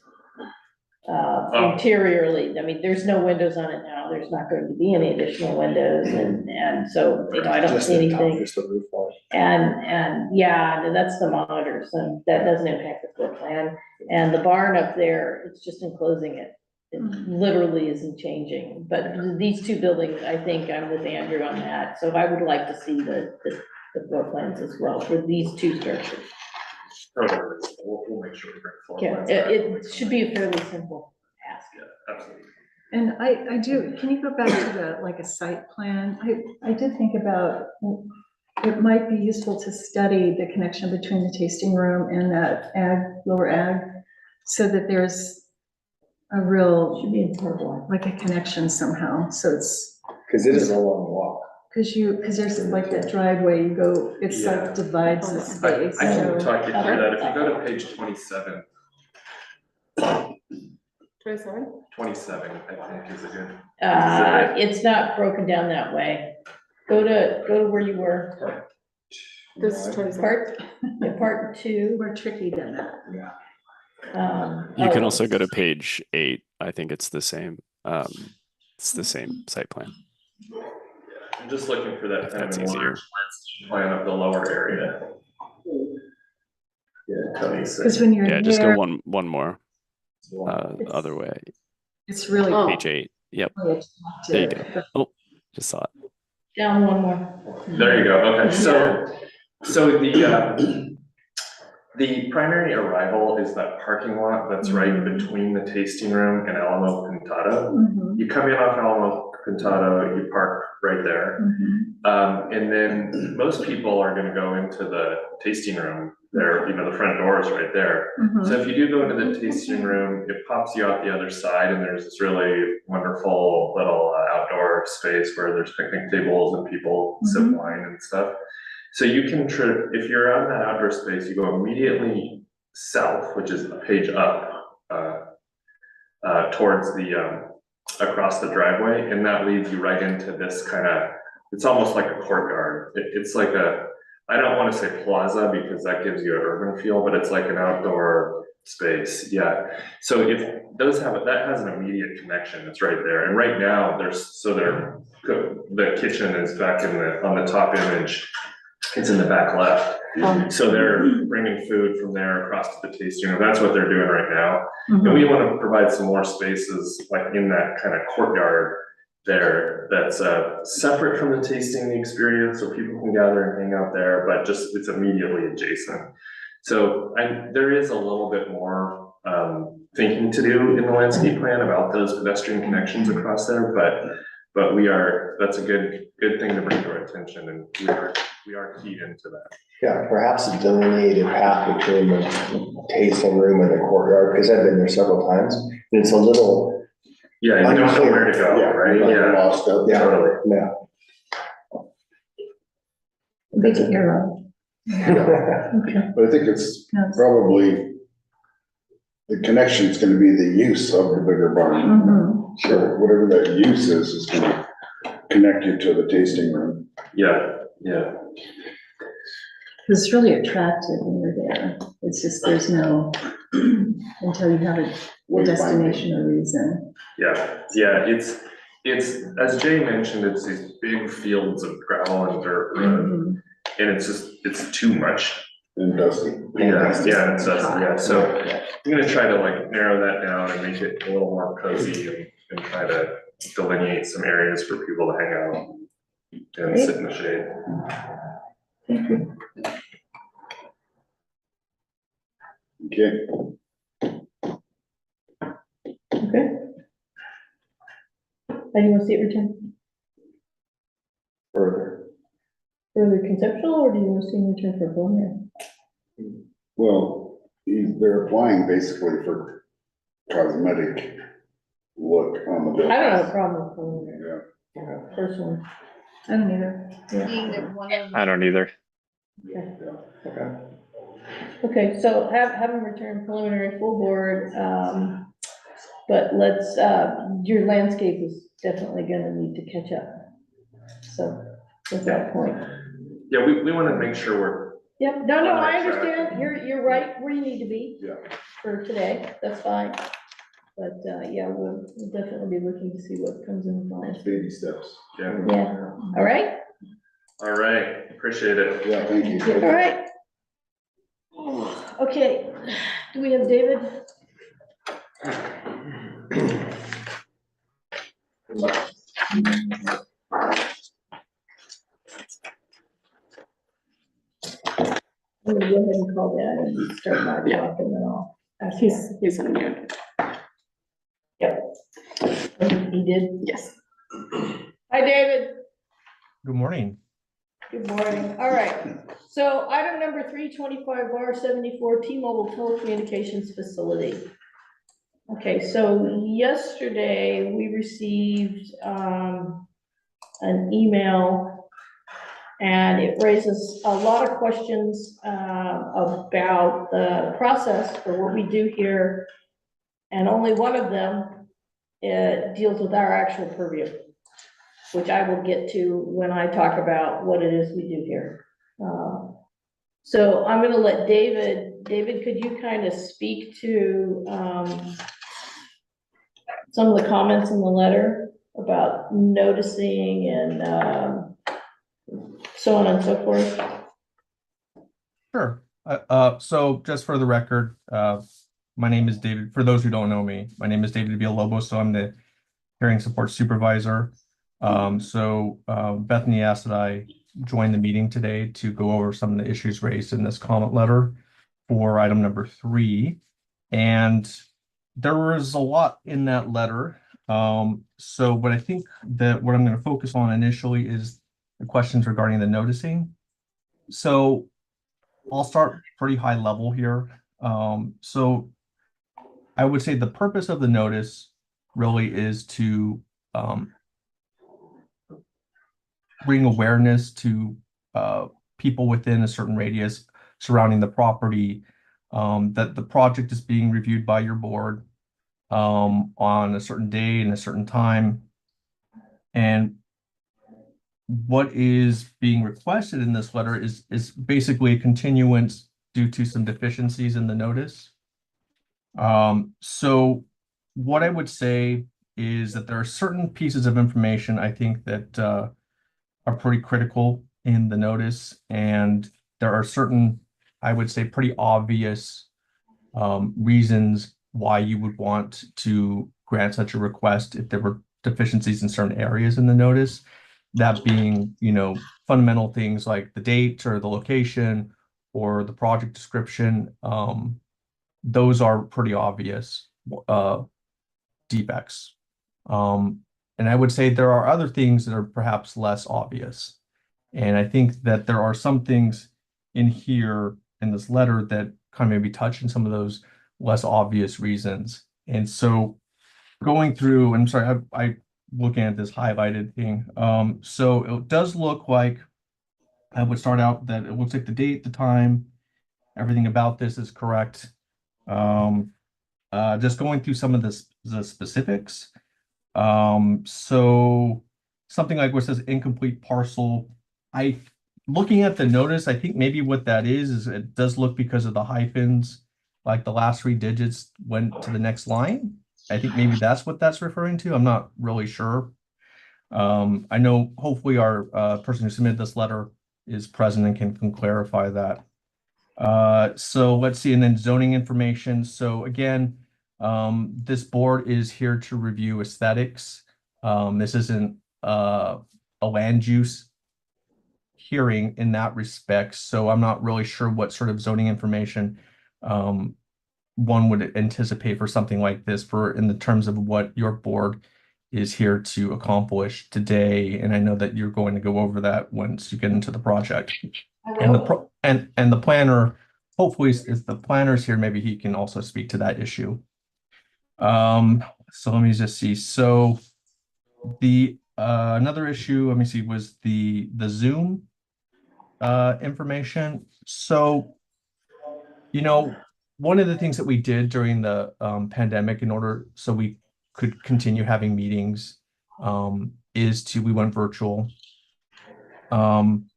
Interiorly, I mean, there's no windows on it now. There's not going to be any additional windows, and so, I don't see anything. Just the roof line. And yeah, that's the monitors, and that doesn't impact the floor plan. And the barn up there, it's just enclosing it. It literally isn't changing, but these two buildings, I think I'm with Andrew on that. So I would like to see the floor plans as well for these two structures. We'll make sure we bring floor Yeah, plans back. it should be a fairly simple ask. Yeah, absolutely. And I do, can you go back to like a site plan? I did think about, it might be useful to study the connection between the tasting room and that lower ag, so that there's a real, Should be in purple. like a connection somehow, so it's, Cause it is a long walk. because there's like that driveway, you go, it's like divides the space. I can so- talk you through that. If you go to page 27. 27? 27, I think is a good. It's not broken down that way. Go to where you were. This is 27. Part two. More tricky than that. You can also go to page 8. I think it's the same. It's the same site plan. I'm just looking for that kind That's of easier. plan of the lower area. Yeah, Tony's. Because when you're Yeah, just go there, one more other way. it's really. Oh. Page 8. Yep. really There you attractive. go. Oh, just saw it. Down one more. There you go, okay, so the primary arrival is that parking lot that's right between the tasting room and Alamo Pintado. Mhm, You come in off Alamo Pintado, you park right there. mhm. And then most people are gonna go into the tasting room there, the front door is right there. So Mhm. if you do go into the tasting room, it pops you out the other side and there's this really wonderful little outdoor space where there's picnic tables and people sip Mhm. wine and stuff. So you can if you're on that outdoor space, you go immediately south, which is a page up, towards across the driveway, and that leads you right into this it's almost like a courtyard. It's like I don't want to say plaza because that gives you an urban feel, but it's like an outdoor space, yeah. So if those that has an immediate connection, it's right there. And right now, the kitchen is back on the top image. It's in the back left. So they're bringing food from there across to the tasting room. That's what they're doing right now. And we want to provide some more spaces like in that kind of courtyard there that's separate from the tasting experience, so people can gather and hang out there, but it's immediately adjacent. So there is a little bit more thinking to do in the landscape plan about those pedestrian connections across there, but that's a good thing to bring to our attention, and we are keyed into that. Yeah, perhaps a delineated path between the tasting room and the courtyard, because I've been there several times, and it's a little. Yeah, you don't know where to go, right? Yeah. Lost out. Yeah, Totally. yeah. Make it your own. Okay. But I think it's Yes. probably, the connection's gonna be the use of the bigger barn. Mhm. So whatever that use is gonna connect you to the tasting room. Yeah. It's really attractive when you're there. It's just, there's no, until you have a destination or reason. Yeah, it's, as Jay mentioned, it's these big fields of gravel and dirt road, Mhm. and it's too much. And dusty. Yeah, it's dusty, yeah, so I'm gonna try to narrow that down and make it a little more cozy and try to delineate some areas for people to hang out and sit in the shade. Thank you. Okay, Okay. How do you want to see it returned? Further conceptual, or do you want to see it returned for preliminary? well, they're applying basically for cosmetic look on the building. I don't have a problem with preliminary, Yeah. personally. I don't either. I don't either. Okay, so have them return preliminary full board, but your landscape is definitely gonna need to catch up. So, at that point. Yeah, we wanna make sure Yep, no, On the I right track. understand, you're right where you need to be Yeah. for today, that's fine. But, yeah, we'll definitely be looking to see what comes in the plan. Baby steps. yeah, Yeah, all right, all right, appreciate it. Yeah, thank you. all right. Okay, do we have David? I'm gonna go ahead and call that and start my talk and then I'll. ask you. He's unmuted. He did? Yes. Hi, David. Good morning. Good morning. All right. So item number 325R74 T-Mobile telecommunications facility. Okay, so yesterday we received an email and it raises a lot of questions about the process for what we do here. And only one of them deals with our actual purview, which I will get to when I talk about what it is we do here. So I'm gonna let David, could you kind of speak to some of the comments in the letter about noticing and so on and so forth? Sure. So just for the record, my name is David. For those who don't know me, my name is David Villalobos, so I'm the hearing support supervisor. Bethany asked that I join the meeting today to go over some of the issues raised in this comment letter for item number 3. And there was a lot in that letter. But I think that what I'm going to focus on initially is the questions regarding the noticing. So I'll start pretty high level here. So I would say the purpose of the notice really is to bring awareness to people within a certain radius surrounding the property that the project is being reviewed by your board on a certain day and a certain time. And what is being requested in this letter is basically a continuance due to some deficiencies in the notice. So what I would say is that there are certain pieces of information I think that are pretty critical in the notice, and there are certain, I would say, pretty obvious reasons why you would want to grant such a request if there were deficiencies in certain areas in the notice. That being, fundamental things like the date or the location or the project description. Those are pretty obvious defects. And I would say there are other things that are perhaps less obvious. And I think that there are some things in here in this letter that kind of maybe touch on some of those less obvious reasons. And so going through, I'm sorry, I looking at this highlighted thing. So it does look like I would start out that it looks like the date, the time, everything about this is correct. Just going through some of the specifics. So something like what says incomplete parcel. Looking at the notice, I think maybe what that is it does look because of the hyphens, like the last 3 digits went to the next line. I think maybe that's what that's referring to. I'm not really sure. I know hopefully our person who submitted this letter is present and can clarify that. So let's see, and then zoning information. So again, this board is here to review aesthetics. This isn't a land use hearing in that respect. So I'm not really sure what sort of zoning information one would anticipate for something like this in the terms of what your board is here to accomplish today. And I know that you're going to go over that once you get into the project. And the planner, hopefully if the planner's here, maybe he can also speak to that issue. So let me just see. So the another issue, let me see, was the Zoom information. So, one of the things that we did during the pandemic in order so we could continue having meetings we went virtual. And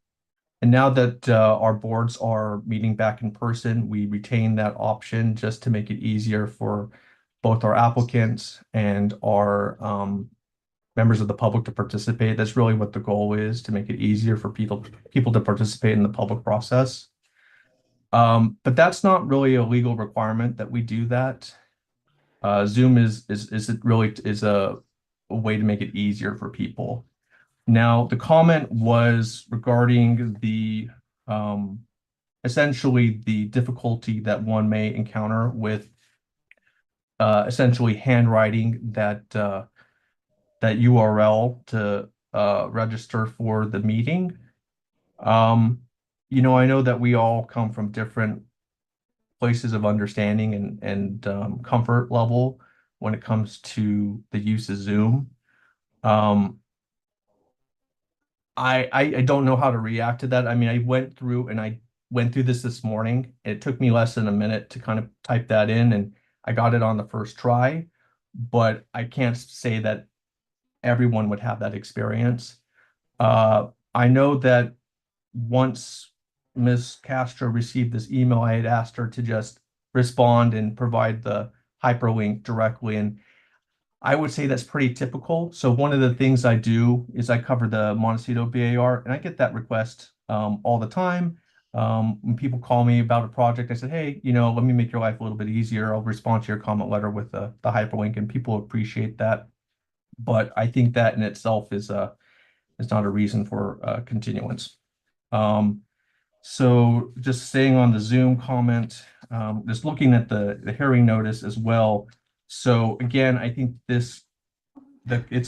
now that our boards are meeting back in person, we retain that option just to make it easier for both our applicants and our members of the public to participate. That's really what the goal is, to make it easier for people to participate in the public process. But that's not really a legal requirement that we do that. Zoom is a way to make it easier for people. Now, the comment was regarding the essentially the difficulty that one may encounter with essentially handwriting that URL to register for the meeting. I know that we all come from different places of understanding and comfort level when it comes to the use of Zoom. I don't know how to react to that. I mean, I went through this morning. It took me less than a minute to kind of type that in, and I got it on the first try, but I can't say that everyone would have that experience. I know that once Ms. Castro received this email, I had asked her to just respond and provide the hyperlink directly, and I would say that's pretty typical. So one of the things I do is I cover the Montecito BAR, and I get that request all the time. When people call me about a project, I said, hey, let me make your life a little bit easier. I'll respond to your comment letter with the hyperlink, and people appreciate that. But I think that in itself is not a reason for continuance. So just staying on the Zoom comment, just looking at the hearing notice as well. So again, I think it's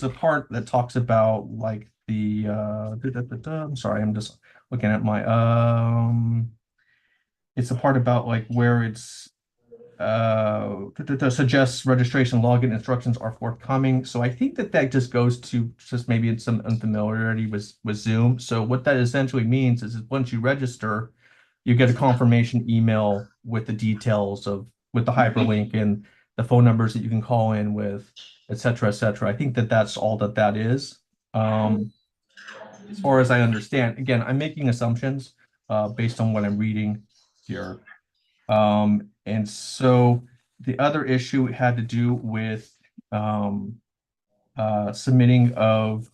a part that talks about like the I'm sorry, I'm just looking at my it's a part about like where it's suggests registration login instructions are forthcoming. So I think that just goes to just maybe some unfamiliarity with Zoom. So what that essentially means is once you register, you get a confirmation email with the details with the hyperlink and the phone numbers that you can call in with, et cetera, et cetera. I think that's all that is. As far as I understand, again, I'm making assumptions based on what I'm reading here. And so the other issue had to do with submitting of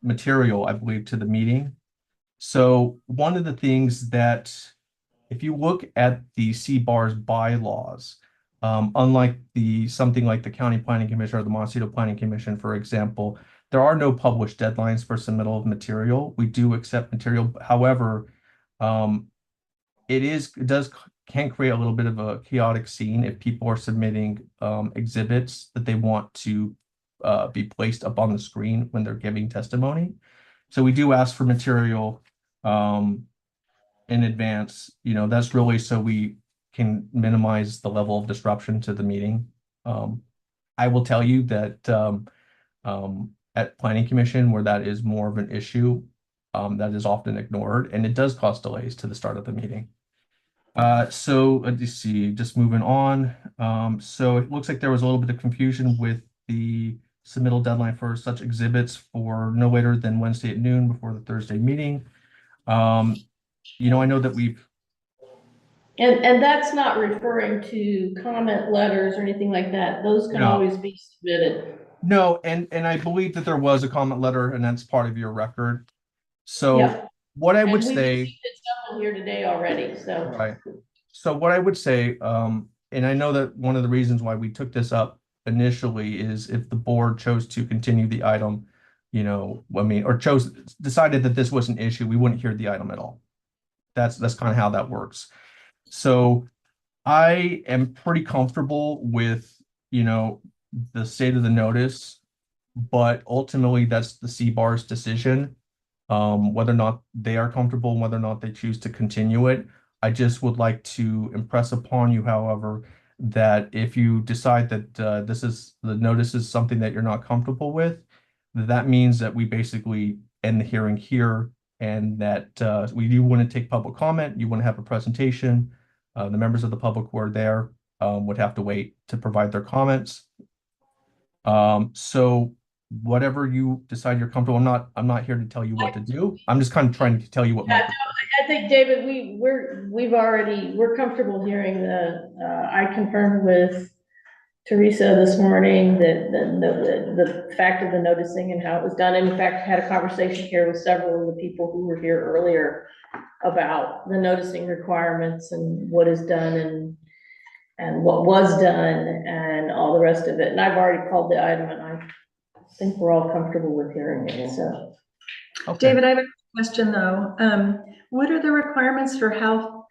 material, I believe, to the meeting. So one of the things that, if you look at the CBAR's bylaws, unlike something like the County Planning Commission or the Montecito Planning Commission, for example, there are no published deadlines for submittal of material. We do accept material. However, can create a little bit of a chaotic scene if people are submitting exhibits that they want to be placed up on the screen when they're giving testimony. So we do ask for material in advance. That's really so we can minimize the level of disruption to the meeting. I will tell you that at Planning Commission, where that is more of an issue, that is often ignored, and it does cause delays to the start of the meeting. So let's see, just moving on. So it looks like there was a little bit of confusion with the submittal deadline for such exhibits for no later than Wednesday at noon before the Thursday meeting. I know that And that's not referring to comment letters or anything like that. Those can No. always be submitted. No, and I believe that there was a comment letter, and that's part of your record. So Yeah. what I would And we say, received someone here today already, so. right. So what I would say, and I know that one of the reasons why we took this up initially is if the board chose to continue the item, or decided that this was an issue, we wouldn't hear the item at all. That's kind of how that works. So I am pretty comfortable with, the state of the notice, but ultimately that's the CBAR's decision, whether or not they are comfortable and whether or not they choose to continue it. I just would like to impress upon you, however, that if you decide that the notice is something that you're not comfortable with, that means that we basically end the hearing here, and that we do want to take public comment. You want to have a presentation. The members of the public who are there would have to wait to provide their comments. So whatever you decide you're comfortable, I'm not here to tell you what to do. I'm just kind of trying to tell you what Yeah, I think, David, we're comfortable hearing I confirmed with Teresa this morning that the fact of the noticing and how it was done. And in fact, had a conversation here with several of the people who were here earlier about the noticing requirements and what is done and what was done and all the rest of it. And I've already called the item, and I think we're all comfortable with hearing it, so. Okay. David, I have a question though. What are the requirements for how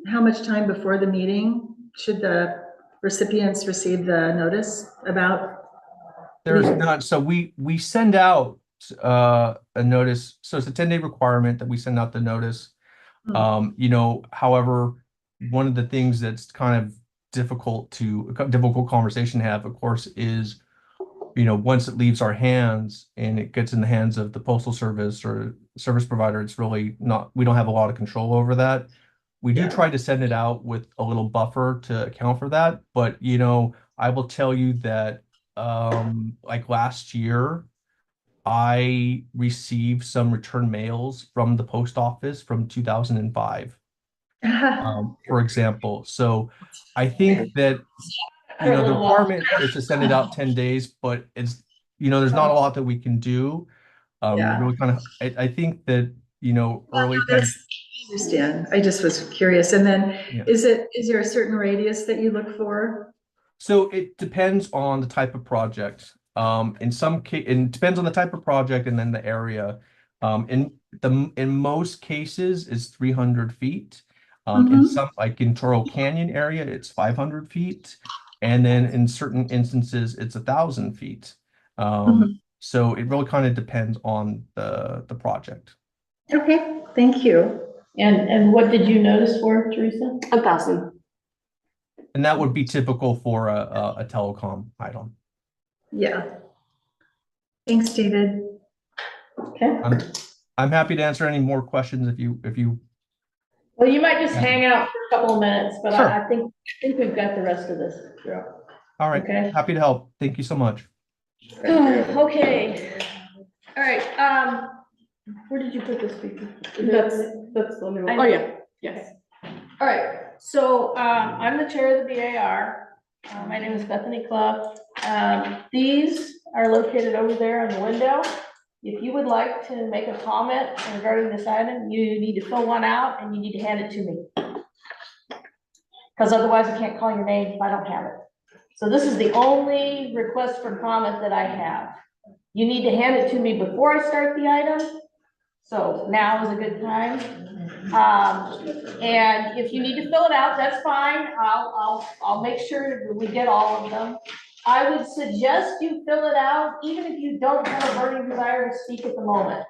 much time before the meeting should the recipients receive the notice about? There's not, so we send out a notice, so it's a 10-day requirement that we send out the notice. However, one of the things that's kind of difficult conversation to have, of course, is once it leaves our hands and it gets in the hands of the postal service or service provider, it's really not, we don't have a lot of control over that. We do try to send it out with a little buffer to account for that, but I will tell you that like last year, I received some return mails from the post office from 2005, for example. So I think that the requirement is to send it out 10 days, but it's there's not a lot that we can do. Really kind of, I think that early. I understand. I just was curious. And then Yeah. is there a certain radius that you look for? So it depends on the type of project. It depends on the type of project and then the area. In most cases, it's 300 feet. In some, like in Toro Canyon area, it's 500 feet, and then in certain instances, it's 1,000 feet. So it really kind of depends on the project. Okay, thank you. And what did you notice for, Teresa? 1,000. And that would be typical for a telecom item. Yeah. Thanks, David. Okay. I'm happy to answer any more questions if you. Well, you might just hang out for a couple of minutes, but Sure. I think we've got the rest of this. Yeah. All right. Okay. Happy to help. Thank you so much. Okay. All right, where did you put this speaker? That's the new one. Oh, yeah, yes. All right, so, I'm the chair of the BAR. My name is Bethany Clough. These are located over there in the window. If you would like to make a comment regarding this item, you need to fill one out and you need to hand it to me. Because otherwise I can't call your name if I don't have it. So this is the only request for comment that I have. You need to hand it to me before I start the item. So now is a good time. And if you need to fill it out, that's fine. I'll make sure that we get all of them. I would suggest you fill it out, even if you don't have a burning desire to speak at the moment.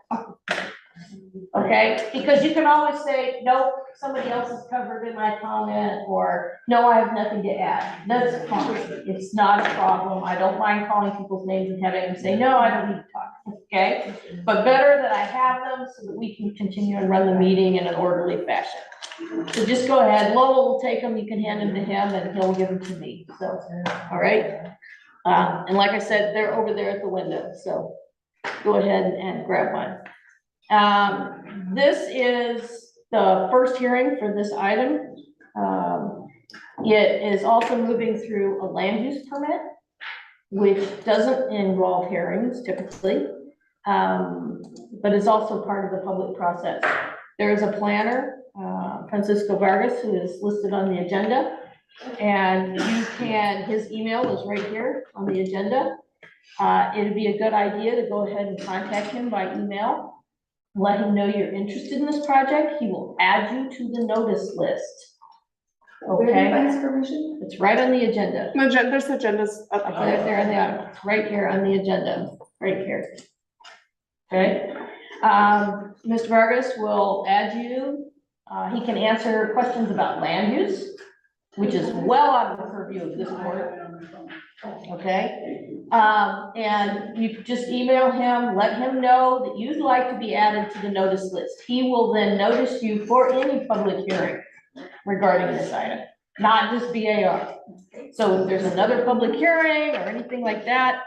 Okay, because you can always say, nope, somebody else has covered in my comment, or no, I have nothing to add. That's fine. It's not a problem. I don't mind calling people's names and having them say, no, I don't need to talk. Okay, but better that I have them so that we can continue and run the meeting in an orderly fashion. So just go ahead. Lowell will take them. You can hand them to him and he'll give them to me. So, all right. And like I said, they're over there at the window. So go ahead and grab one. This is the first hearing for this item. It is also moving through a land use permit, which doesn't involve hearings typically, but is also part of the public process. There is a planner, Francisco Vargas, who is listed on the agenda, and his email is right here on the agenda. It'd be a good idea to go ahead and contact him by email. Let him know you're interested in this project. He will add you to the notice list. Okay? It's right on the agenda. There's agendas up Right there in the item. It's right here on the agenda, right here. Okay? Mr. Vargas will add you. He can answer questions about land use, which is well out of the purview of this board. Okay? And you just email him, let him know that you'd like to be added to the notice list. He will then notice you for any public hearing regarding this item, not just BAR. So if there's another public hearing or anything like that,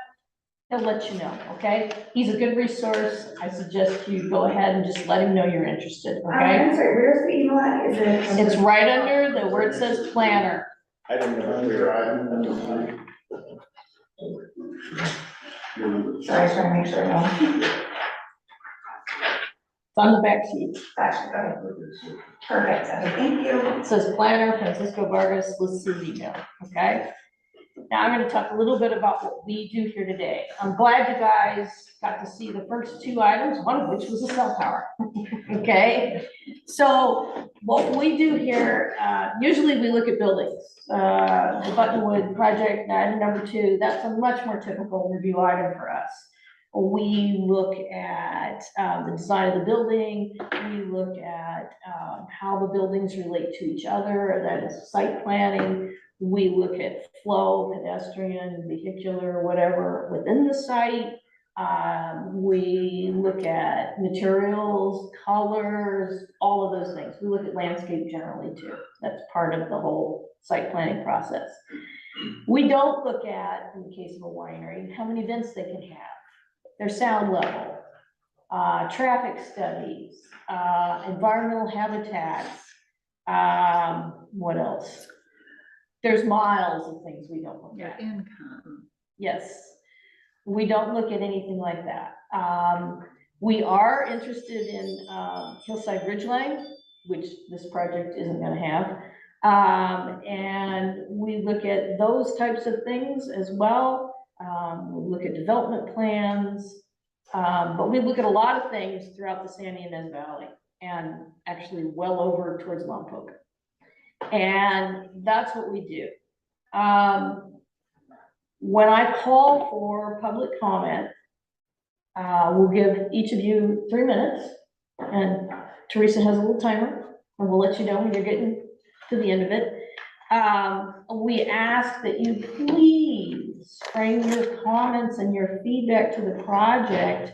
he'll let you know, okay? He's a good resource. I suggest you go ahead and just let him know you're interested, okay? I'm sorry, where's the email at? Is it? It's right under where it says planner. I didn't know if we were on. Sorry, trying to make sure. It's on the back sheet. Gotcha, okay. Perfect, okay, thank you. It says planner, Francisco Vargas, lists his email, okay? Now I'm gonna talk a little bit about what we do here today. I'm glad you guys got to see the first two items, one of which was a cell tower, okay? So what we do here, usually we look at buildings. The Buttonwood project, item number 2, that's a much more typical review item for us. We look at the design of the building, we look at how the buildings relate to each other, that is site planning. We look at flow, pedestrian, vehicular, whatever within the site. We look at materials, colors, all of those things. We look at landscape generally too. That's part of the whole site planning process. We don't look at, in the case of a winery, how many vents they can have, their sound level, traffic studies, environmental habitats, what else? There's miles of things we don't look at. Income. Yes, we don't look at anything like that. We are interested in Hillside Ridgeline, which this project isn't gonna have. And we look at those types of things as well. We look at development plans, but we look at a lot of things throughout the San Ynez Valley and actually well over towards Lompoc. And that's what we do. When I call for public comment, we'll give each of you 3 minutes, and Teresa has a little timer, and we'll let you know when you're getting to the end of it. We ask that you please frame your comments and your feedback to the project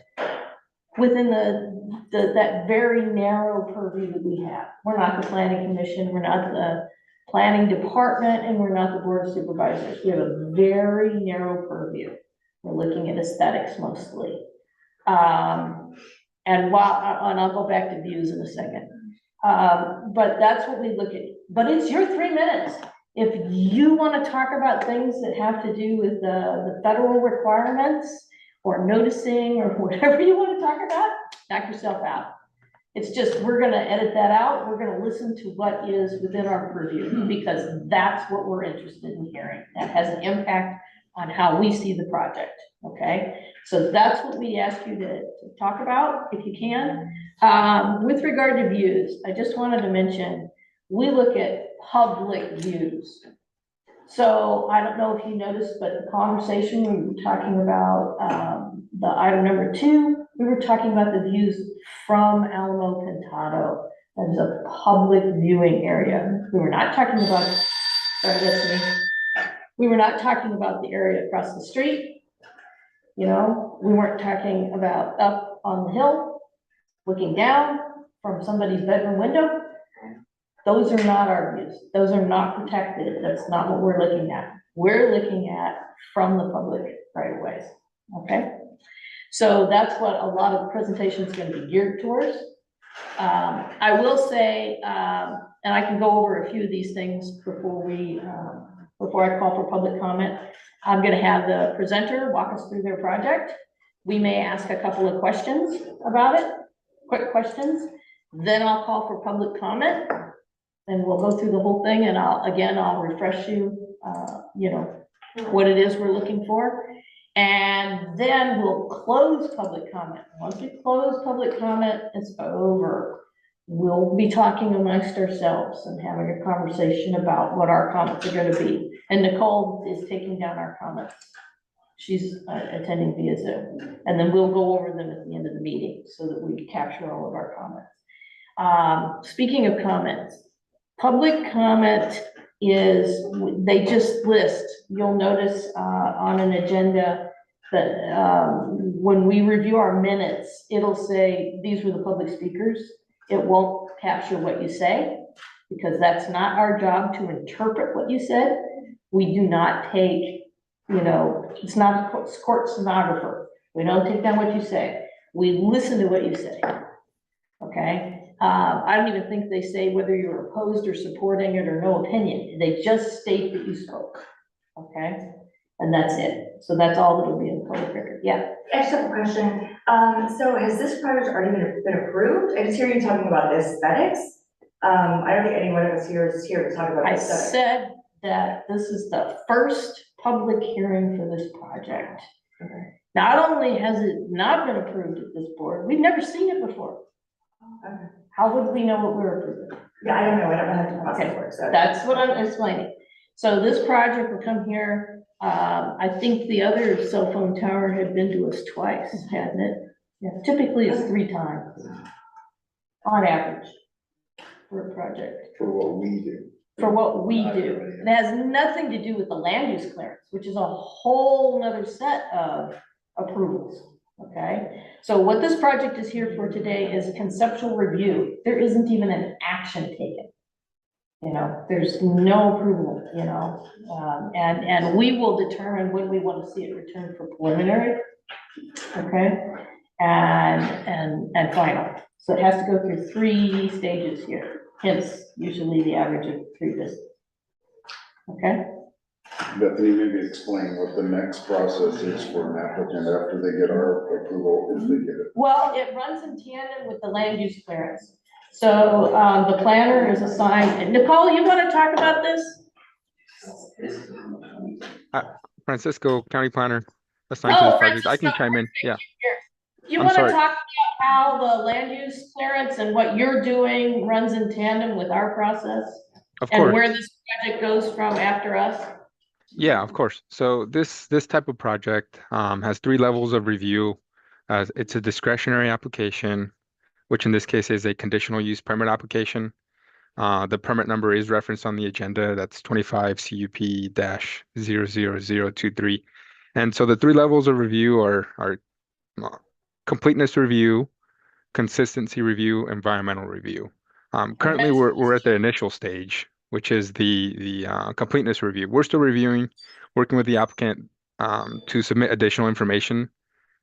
within that very narrow purview that we have. We're not the planning commission, we're not the planning department, and we're not the board of supervisors. We have a very narrow purview. We're looking at aesthetics mostly. And I'll go back to views in a second. But that's what we look at. But it's your 3 minutes. If you want to talk about things that have to do with the federal requirements or noticing or whatever you want to talk about, knock yourself out. It's just, we're going to edit that out. We're going to listen to what is within our purview, because that's what we're interested in hearing. That has an impact on how we see the project. Okay, so that's what we ask you to talk about, if you can. With regard to views, I just wanted to mention, we look at public views. So I don't know if you noticed, but the conversation we were talking about, the item number 2, we were talking about the views from Alamo Pintado as a public viewing area. We were not talking about, sorry, that's me. We were not talking about the area across the street. You know, we weren't talking about up on the hill, looking down from somebody's bedroom window. Those are not our views. Those are not protected. That's not what we're looking at. We're looking at from the public right of ways. Okay. So that's what a lot of the presentation is going to be geared towards. I will say, and I can go over a few of these things before I call for public comment. I'm going to have the presenter walk us through their project. We may ask a couple of questions about it, quick questions. Then I'll call for public comment, and we'll go through the whole thing. And I'll refresh you, what it is we're looking for. And then we'll close public comment. Once we close public comment, it's over. We'll be talking amongst ourselves and having a conversation about what our comments are going to be. And Nicole is taking down our comments. She's attending via Zoom. And then we'll go over them at the end of the meeting so that we capture all of our comments. Speaking of comments, public comment is, they just list, you'll notice on an agenda that when we review our minutes, it'll say these were the public speakers. It won't capture what you say, because that's not our job to interpret what you said. We do not take, it's not a court stenographer. We don't take down what you say. We listen to what you say. Okay. I don't even think they say whether you're opposed or supporting it or no opinion. They just state that you spoke. Okay. And that's it. So that's all that'll be in the public record. Yeah. I just have a question. So has this project already been approved? I just hear you talking about the aesthetics. I don't think any one of us here is here to talk about the I aesthetics. said that this is the first public hearing for this project. Okay. Not only has it not been approved at this board, we've never seen it before. Okay. How would we know what we're approving? Yeah, I don't know. I don't know how the process works. So. That's what I'm explaining. So this project will come here. I think the other cell phone tower had been to us twice, hadn't it? Yeah, typically it's 3 times on average for a project. For what we do. For what we do. It has nothing to do with the land use clearance, which is a whole nother set of approvals. Okay, so what this project is here for today is a conceptual review. There isn't even an action taken. There's no approval, and we will determine when we want to see it returned for preliminary. Okay, and final. So it has to go through 3 stages here, hence usually the average of 3 visits. Okay. Bethany, maybe explain what the next process is for an applicant after they get our approval, if they get it. Well, it runs in tandem with the land use clearance. So, the planner is assigned, and Nicole, you want to talk about this? Francisco, county planner, assigned to this project. I can chime in. Yeah. You I'm want to sorry. talk about how the land use clearance and what you're doing runs in tandem with our process? Of And course. where this project goes from after us? Yeah, of course. So this type of project has 3 levels of review. It's a discretionary application, which in this case is a conditional use permit application. The permit number is referenced on the agenda. That's 25 CUP-00023. And so the 3 levels of review are completeness review, consistency review, environmental review. Currently, we're at the initial stage, which is the completeness review. We're still reviewing, working with the applicant to submit additional information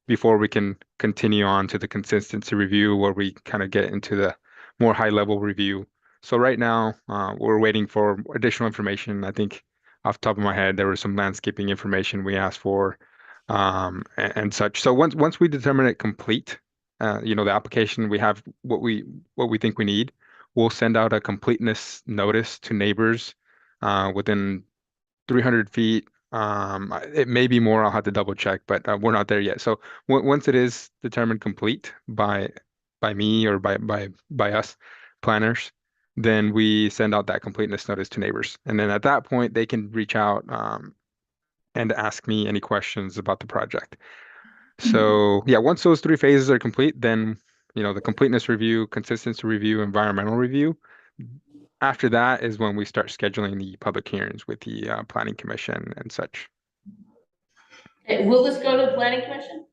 before we can continue on to the consistency review, where we kind of get into the more high-level review. So right now, we're waiting for additional information. I think off the top of my head, there was some landscaping information we asked for and such. So once we determine it complete, the application, we have what we think we need. We'll send out a completeness notice to neighbors within 300 feet. It may be more, I'll have to double check, but we're not there yet. So once it is determined complete by me or by us planners, then we send out that completeness notice to neighbors. And then at that point, they can reach out and ask me any questions about the project. So yeah, once those 3 phases are complete, then the completeness review, consistency review, environmental review. After that is when we start scheduling the public hearings with the planning commission and such. Will this go to the planning commission?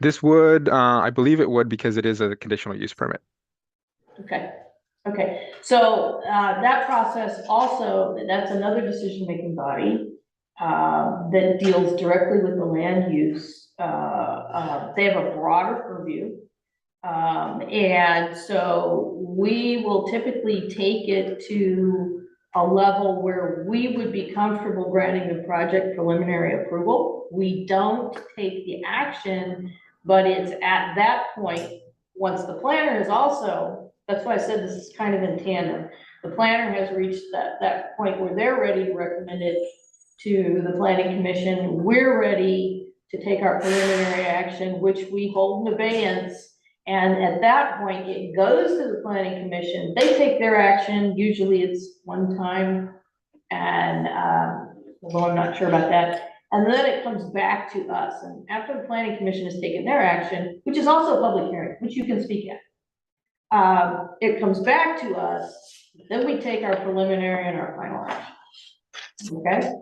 This would, I believe it would, because it is a conditional use permit. Okay. So that process also, that's another decision-making body that deals directly with the land use. They have a broader purview. And so we will typically take it to a level where we would be comfortable granting the project preliminary approval. We don't take the action, but it's at that point, once the planner is also, that's why I said this is kind of in tandem. The planner has reached that point where they're ready to recommend it to the planning commission. We're ready to take our preliminary action, which we hold in abeyance. And at that point, it goes to the planning commission. They take their action. Usually it's one time. And although I'm not sure about that. And then it comes back to us. And after the planning commission has taken their action, which is also a public hearing, which you can speak at, it comes back to us. Then we take our preliminary and our final action. Okay?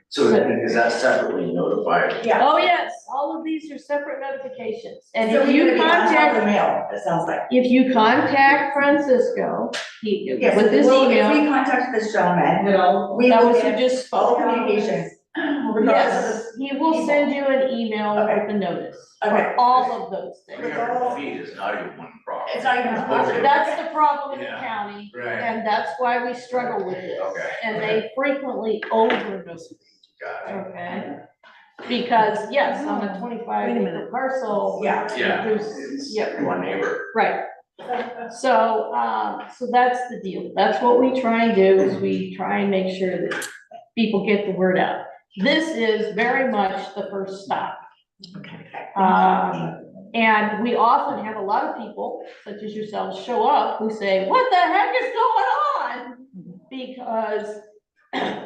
So is that separately notified? Yeah. Oh, yes, all of these are separate notifications. And So if we you could be on top of contact, the mail, it sounds like. if you contact Francisco, Yes, with this well, if we email, contact this gentleman, we that will was get who just all spoke. communications. Yes, he will send you an email with the notice for all of those things. Feet is not even one problem. It's not even a problem. That's the problem in the Yeah. county, Right. and that's why we struggle with this. Okay. And they frequently overdose. Got it. Okay, because yes, on a 25-acre parcel. Yeah. Yeah. There's, yeah, One neighbor. right. So, so that's the deal. That's what we try and do, is we try and make sure that people get the word out. This is very much the first stop. And we often have a lot of people, such as yourselves, show up who say, what the heck is going on? Because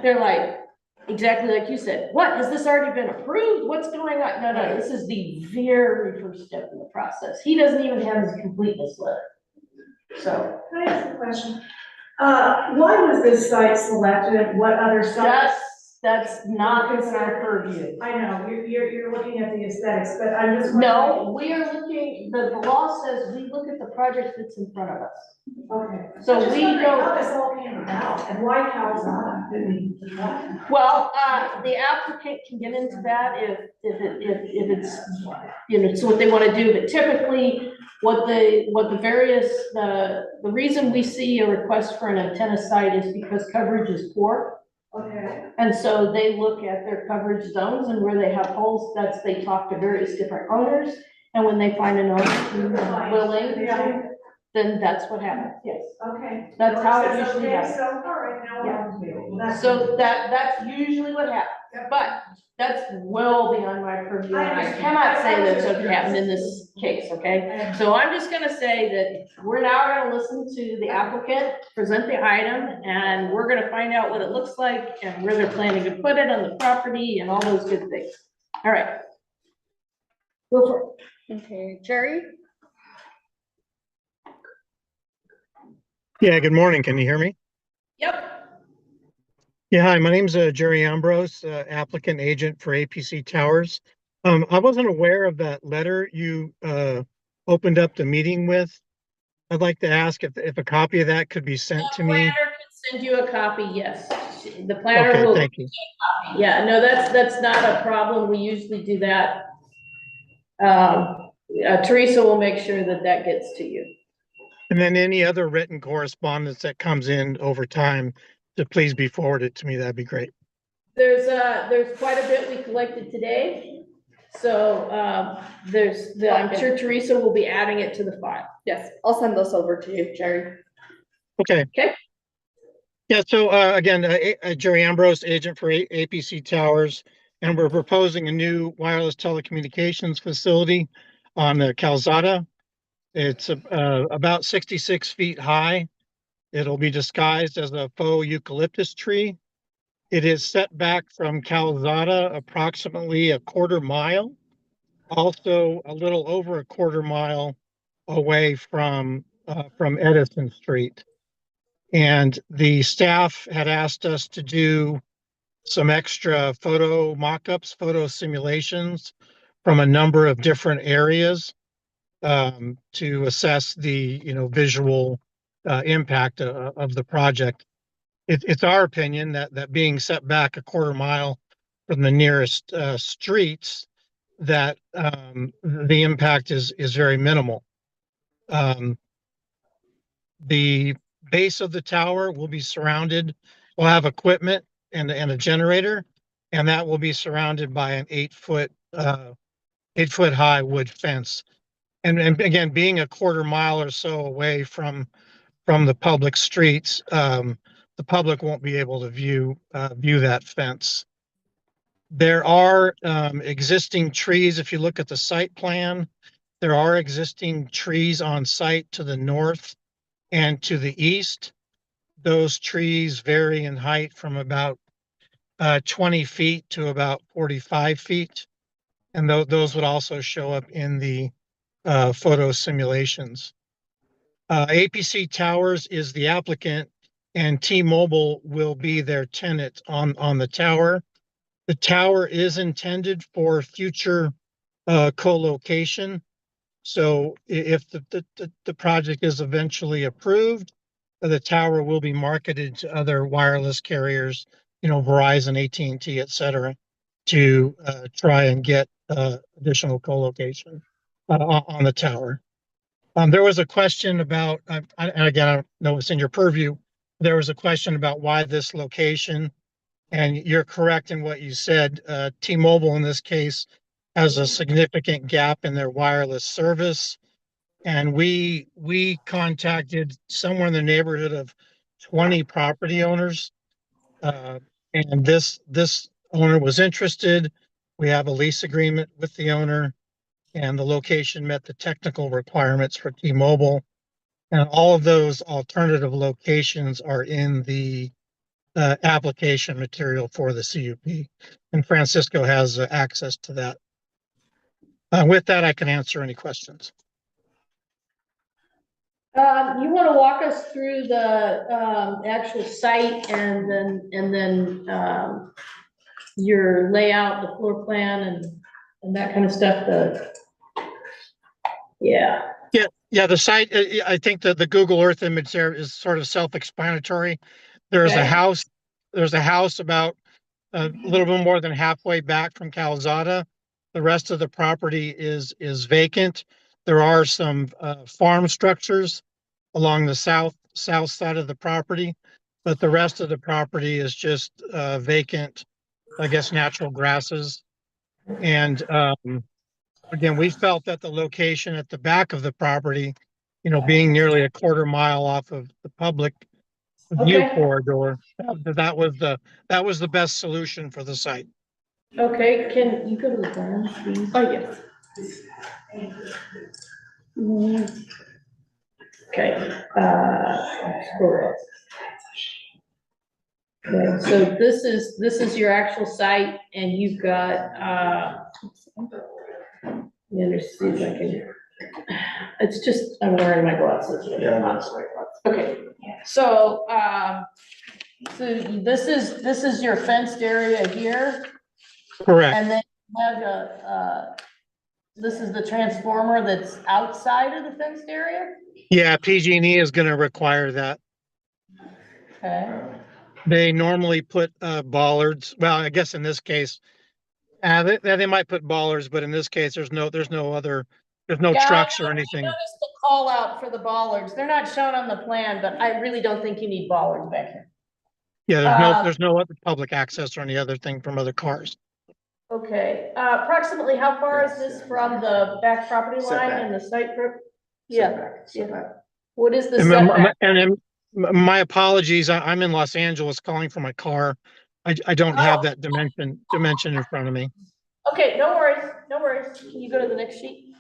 they're like, exactly like you said, what, has this already been approved? What's going on? No, this is the very first step in the process. He doesn't even have his completeness letter. So. Can I ask a question? Why was this site selected? What other sites? That's not in our purview. I know, you're looking at the aesthetics, but I'm just. No, we are looking, the law says we look at the project that's in front of us. Okay. So Just we wondering don't. How this all came about and why Calzada didn't. Well, the applicant can get into that if it's, it's what they want to do, but typically the reason we see a request for an antenna site is because coverage is poor. Okay. And so they look at their coverage zones and where they have holes, they talk to various different owners. And when they find an owner who's willing, then that's what happens, yes. Okay. That's how it Says, usually okay, happens. So, all right, now we're on to me. Well, that's- So that's usually what happens, but that's well beyond my purview, and I cannot say that's what happened in this case, okay? So I'm just gonna say that we're now gonna listen to the applicant present the item, and we're gonna find out what it looks like and where they're planning to put it on the property and all those good things. All right. Go for it. Okay, Jerry? Yeah, good morning. Can you hear me? Yep. Yeah, hi, my name's Jerry Ambrose, applicant agent for APC Towers. I wasn't aware of that letter you opened up the meeting with. I'd like to ask if a copy of that could be sent to me. The planner can send you a copy, yes. The planner Okay, will. thank you. Yeah, no, that's not a problem. We usually do that. Teresa will make sure that that gets to you. And then any other written correspondence that comes in over time, to please be forwarded to me. That'd be great. There's quite a bit we collected today. So, I'm sure Teresa will be adding it to the file. Yes, I'll send those over to you, Jerry. Okay. Okay. Yeah, so again, Jerry Ambrose, agent for APC Towers, and we're proposing a new wireless telecommunications facility on the Calzada. It's about 66 feet high. It'll be disguised as a faux eucalyptus tree. It is set back from Calzada approximately a quarter mile, also a little over a quarter mile away from Edison Street. And the staff had asked us to do some extra photo mock-ups, photo simulations from a number of different areas to assess the visual impact of the project. It's our opinion that being set back a quarter mile from the nearest streets, that the impact is very minimal. The base of the tower will be surrounded, we'll have equipment and a generator, and that will be surrounded by an 8-foot high wood fence. And again, being a quarter mile or so away from the public streets, the public won't be able to view that fence. There are existing trees. If you look at the site plan, there are existing trees on site to the north and to the east. Those trees vary in height from about 20 feet to about 45 feet. And those would also show up in the photo simulations. APC Towers is the applicant, and T-Mobile will be their tenant on the tower. The tower is intended for future co-location. So if the project is eventually approved, the tower will be marketed to other wireless carriers, Verizon, AT&T, et cetera, to try and get additional co-location on the tower. There was a question about, and again, I don't know it's in your purview, there was a question about why this location, and you're correct in what you said. T-Mobile in this case has a significant gap in their wireless service. And we contacted somewhere in the neighborhood of 20 property owners. And this owner was interested. We have a lease agreement with the owner, and the location met the technical requirements for T-Mobile. And all of those alternative locations are in the application material for the CUP. And Francisco has access to that. With that, I can answer any questions. You want to walk us through the actual site and then your layout, the floor plan and that kind of stuff, Yeah, the site, I think that the Google Earth image there is sort of self-explanatory. There's Okay. There's a house about a little bit more than halfway back from Calzada. The rest of the property is vacant. There are some farm structures along the south side of the property. but the rest of the property is just vacant, I guess, natural grasses. And again, we felt that the location at the back of the property, being nearly a quarter mile off of the public view Okay. corridor, that was the best solution for the site. Okay, can you go to the plans, please? Oh, yes. Okay, scroll up. Okay, so this is your actual site, and you've got, let me see if I can, it's just, I'm wearing my glasses. Okay, so, so this is your fenced area here. Correct. And then you have this is the transformer that's outside of the fenced area? Yeah, PG&E is going to require that. Okay. They normally put bollards. Well, I guess in this case, they might put bollards, but in this case, there's no Yeah, trucks or I anything. noticed the call out for the bollards. They're not shown on the plan, but I really don't think you need bollards back here. Yeah, there's no other public access or any other thing from other cars. Okay, approximately how far is this from the back property line and the site group? Yeah, yeah. What is the setback? And my apologies, I'm in Los Angeles calling from my car. I don't have that dimension in front of me. Okay, no worries, no worries. Can you go to the next sheet?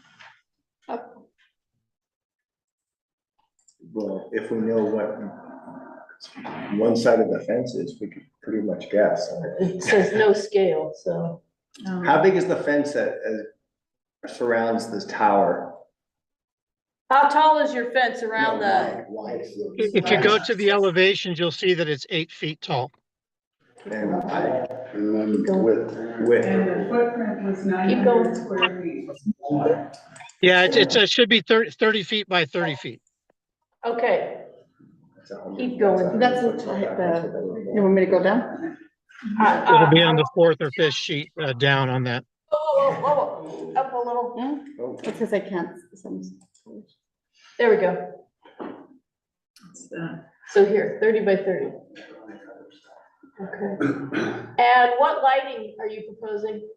Well, if we know what one side of the fence is, we could pretty much guess. It says no scale, so. How big is the fence that surrounds this tower? How tall is your fence around the? If you go to the elevations, you'll see that it's 8 feet tall. And then width. And the footprint was 900 square feet. Yeah, it should be 30 feet by 30 feet. Okay. Keep going. That's the, you want me to go down? It'll be on the 4th or 5th sheet down on that. Whoa, up a little. It says I can't. There we go. So here, 30 by 30. Okay. And what lighting are you proposing?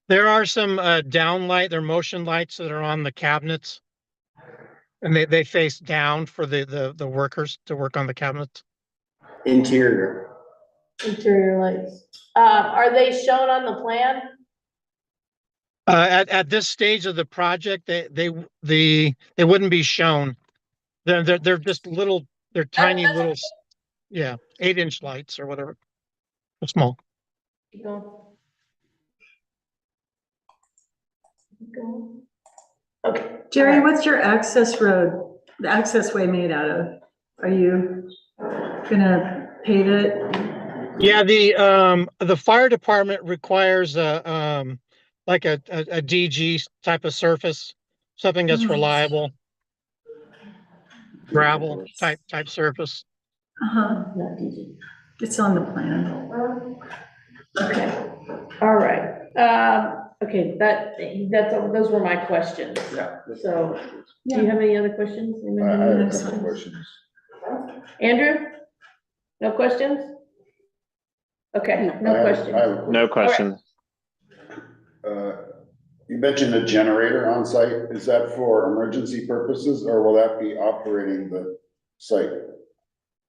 There are some downlight, they're motion lights that are on the cabinets. And they face down for the workers to work on the cabinets. Interior. Interior lights. Are they shown on the plan? At this stage of the project, they wouldn't be shown. They're just little, they're tiny little, yeah, 8-inch lights or whatever. They're small. Keep going. Keep going. Okay. Jerry, what's your access road, the access way made out of? Are you gonna pave it? Yeah, the fire department requires like a DG type of surface, something that's reliable. Gravel type surface. Not DG. It's on the plan. Okay, all right. Okay, those were my questions. Yeah. So, do you have any other questions? I have a couple questions. Andrew? No questions? Okay, no questions. No question. You mentioned a generator on site. Is that for emergency purposes or will that be operating the site?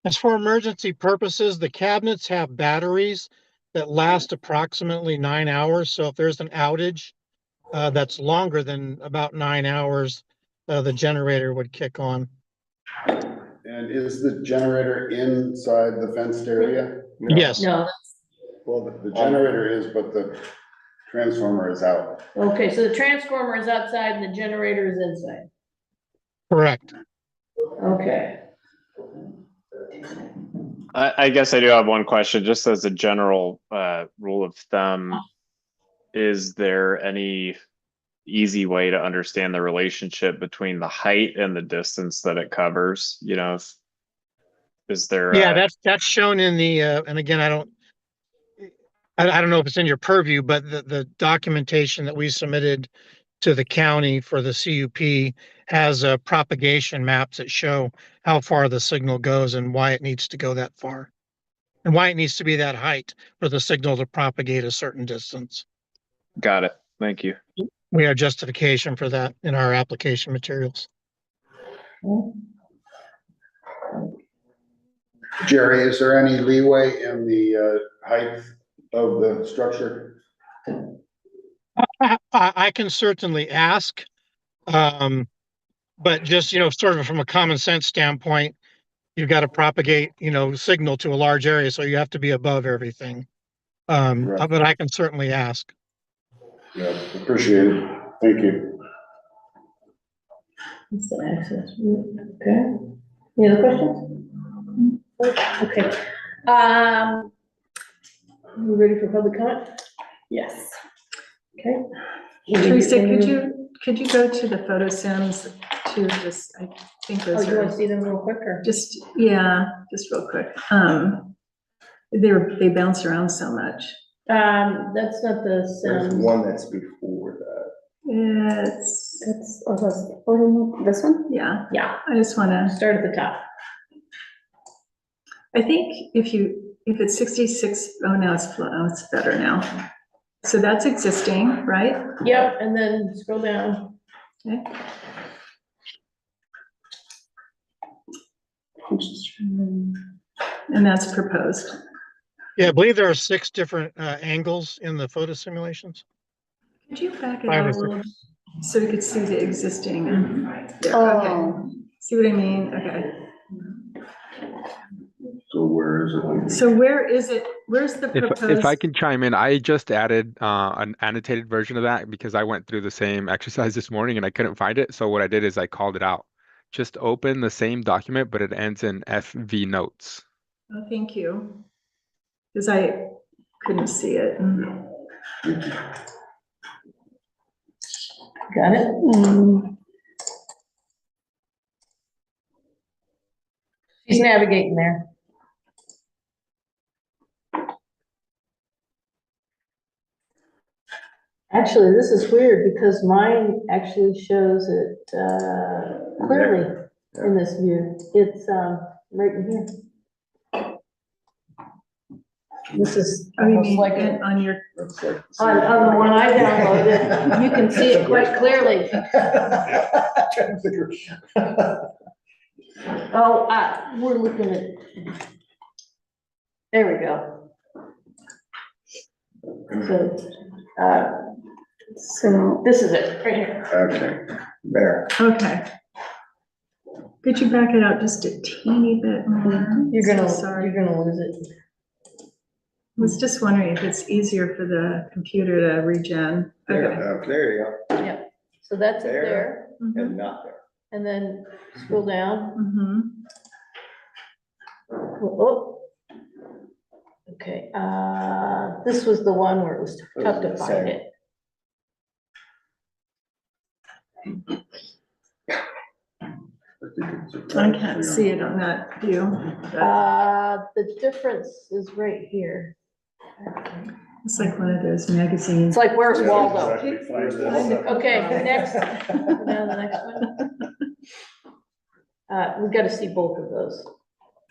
As for emergency purposes, the cabinets have batteries that last approximately 9 hours. So if there's an outage that's longer than about 9 hours, the generator would kick on. And is the generator inside the fenced area? Yes. No. Well, the generator is, but the transformer is out. Okay, so the transformer is outside and the generator is inside. Correct. Okay. I guess I do have one question, just as a general rule of thumb. Is there any easy way to understand the relationship between the height and the distance that it covers? You know, is there? Yeah, that's shown in the, and again, I don't know if it's in your purview, but the documentation that we submitted to the county for the CUP has propagation maps that show how far the signal goes and why it needs to go that far. And why it needs to be that height for the signal to propagate a certain distance. Got it. Thank you. We have justification for that in our application materials. Jerry, is there any leeway in the height of the structure? I can certainly ask, but just, sort of from a common sense standpoint, you've got to propagate, signal to a large area, so you have to be above everything. But I can certainly ask. Yeah, appreciate it. Thank you. It's the access route. Okay. Any other questions? Okay. You ready for public comment? Yes. Okay. Teresa, could you go to the photo sims to just, I think Oh, those you want are to see them real quick or? just, just real quick. They bounce around so much. That's not the There's Sims. one that's before that. It's, That's, this one? yeah, Yeah, I just wanna, start at the top. I think if it's 66, oh, now it's better now. So that's existing, right? Yep, and then scroll down. Okay. And that's proposed. Yeah, I believe there are 6 different angles in the photo simulations. Could you back it 5 up or a 6. little so we could see the existing? Yeah, Oh. okay. See what I mean? Okay. So where is it? So where is it? Where's the If proposed? I can chime in, I just added an annotated version of that because I went through the same exercise this morning and I couldn't find it. So what I did is I called it out. Just open the same document, but it ends in FV notes. Oh, thank you. Because I couldn't see it. Got it? She's navigating there. Actually, this is weird because mine actually shows it clearly in this view. It's right in here. This is Oh, you almost mean like a, on your, on the one I downloaded, you can see it quite clearly. Trying to figure. Oh, we're looking at, there we go. So this is it, right here. Okay, There. okay. Could you back it out just a teeny bit more? You're So gonna, sorry. you're gonna lose it. I was just wondering if it's easier for the computer to regen. There, Okay. there you go. Yeah, so that's it There. there, And not there. and then scroll down. Oh. Okay, this was the one where it was tough to find it. I can't see it on that view. The difference is right here. It's like one of those magazines. It's like, where's Waldo? Exactly. Okay, next, go down the next one. We've got to see both of those.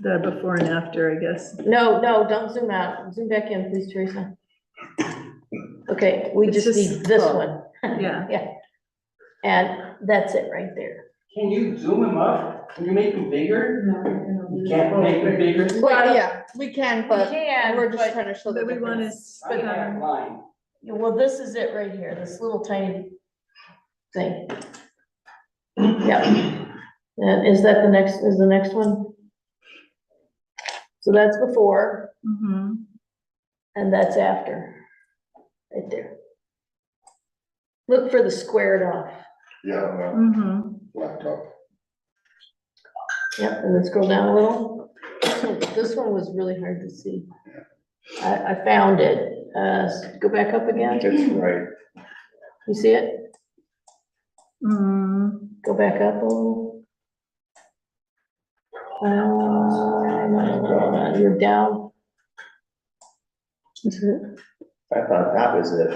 The before and after, I guess. No, don't zoom out. Zoom back in, please, Teresa. Okay, we It's just need this one. Yeah. Yeah. And that's it right there. Can you zoom them up? Can you make them bigger? You can't make them bigger? Well, yeah, we can, but we're just but- trying to show the But we want to, difference. I have line. Well, this is it right here, this little tiny thing. Yeah. And is that the next one? So that's before, and that's after, right there. Look for the squared off. Yeah, Mm-hmm. laptop. Yep, and then scroll down a little. This one was really hard to see. I found it. Go back up again. That's right. You see it? Mm-hmm. Go back up a little. No, you're down. I thought that was it.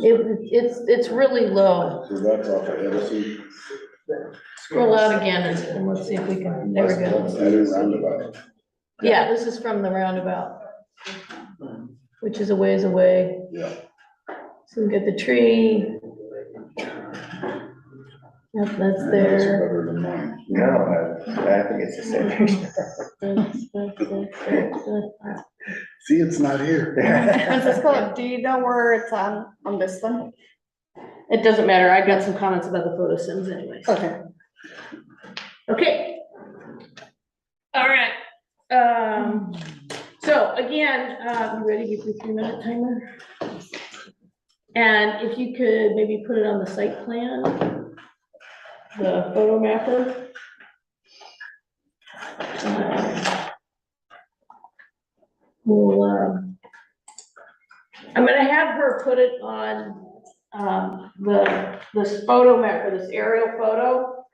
It's really low. So that's off of Edison. Scroll out again and let's see if we can, there we That's go. the new roundabout. Yeah, this is from the roundabout, which is a ways away. Yeah. So we get the tree. Yep, that's That's there. better than mine. No, I think it's the same picture. See, it's not here. Francisco, do you know where it's on this one? It doesn't matter. I got some comments about the photo sims anyways. Okay. Okay. All right. So again, you ready with your 3-minute timer? And if you could maybe put it on the site plan, the photo mapper. I'm gonna have her put it on, this photo map or this aerial photo.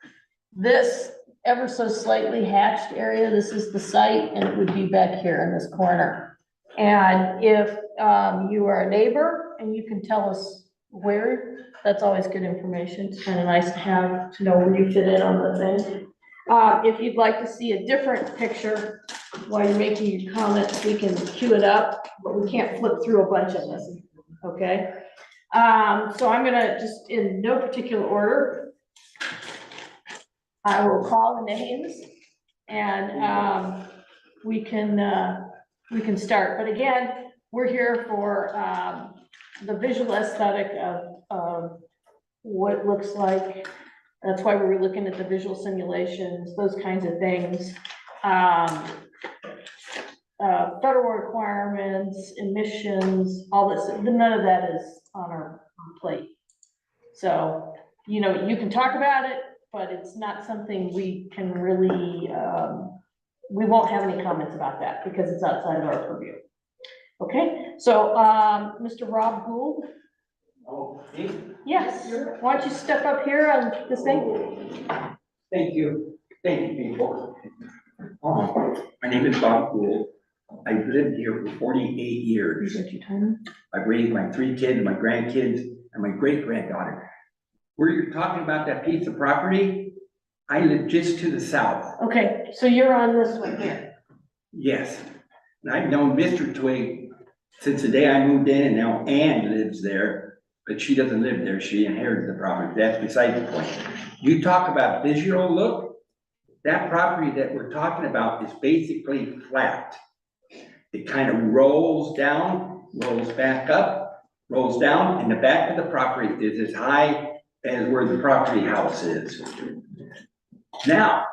This ever so slightly hatched area, this is the site, and it would be back here in this corner. And if, you are a neighbor and you can tell us where, that's always good information. It's kind of nice to have, to know where you fit in on the thing. If you'd like to see a different picture while you're making your comments, we can queue it up, but we can't flip through a bunch of this, okay? So I'm gonna just, in no particular order, I will call the names and, we can start. But again, we're here for, the visual aesthetic of what it looks like. That's why we were looking at the visual simulations, those kinds of things. Federal requirements, emissions, all this, none of that is on our plate. So, you know, you can talk about it, but it's not something we can really, we won't have any comments about that because it's outside of our purview. Okay, so, Mr. Rob Gould. Oh, me? Yes, why don't you step up here on this thing? Thank you, people. My name is Bob Gould. I've lived here for 48 years. I've raised my 3 kids, my grandkids, and my great-granddaughter. Where you're talking about that piece of property, I live just to the south. Okay, so you're on this one here. Yes, and I've known Mr. Twig since the day I moved in, and now Ann lives there, but she doesn't live there, she inherited the property, that's beside the point. You talk about visual look, that property that we're talking about is basically flat. It kind of rolls down, rolls back up, rolls down, and the back of the property is as high as where the property house is. Now,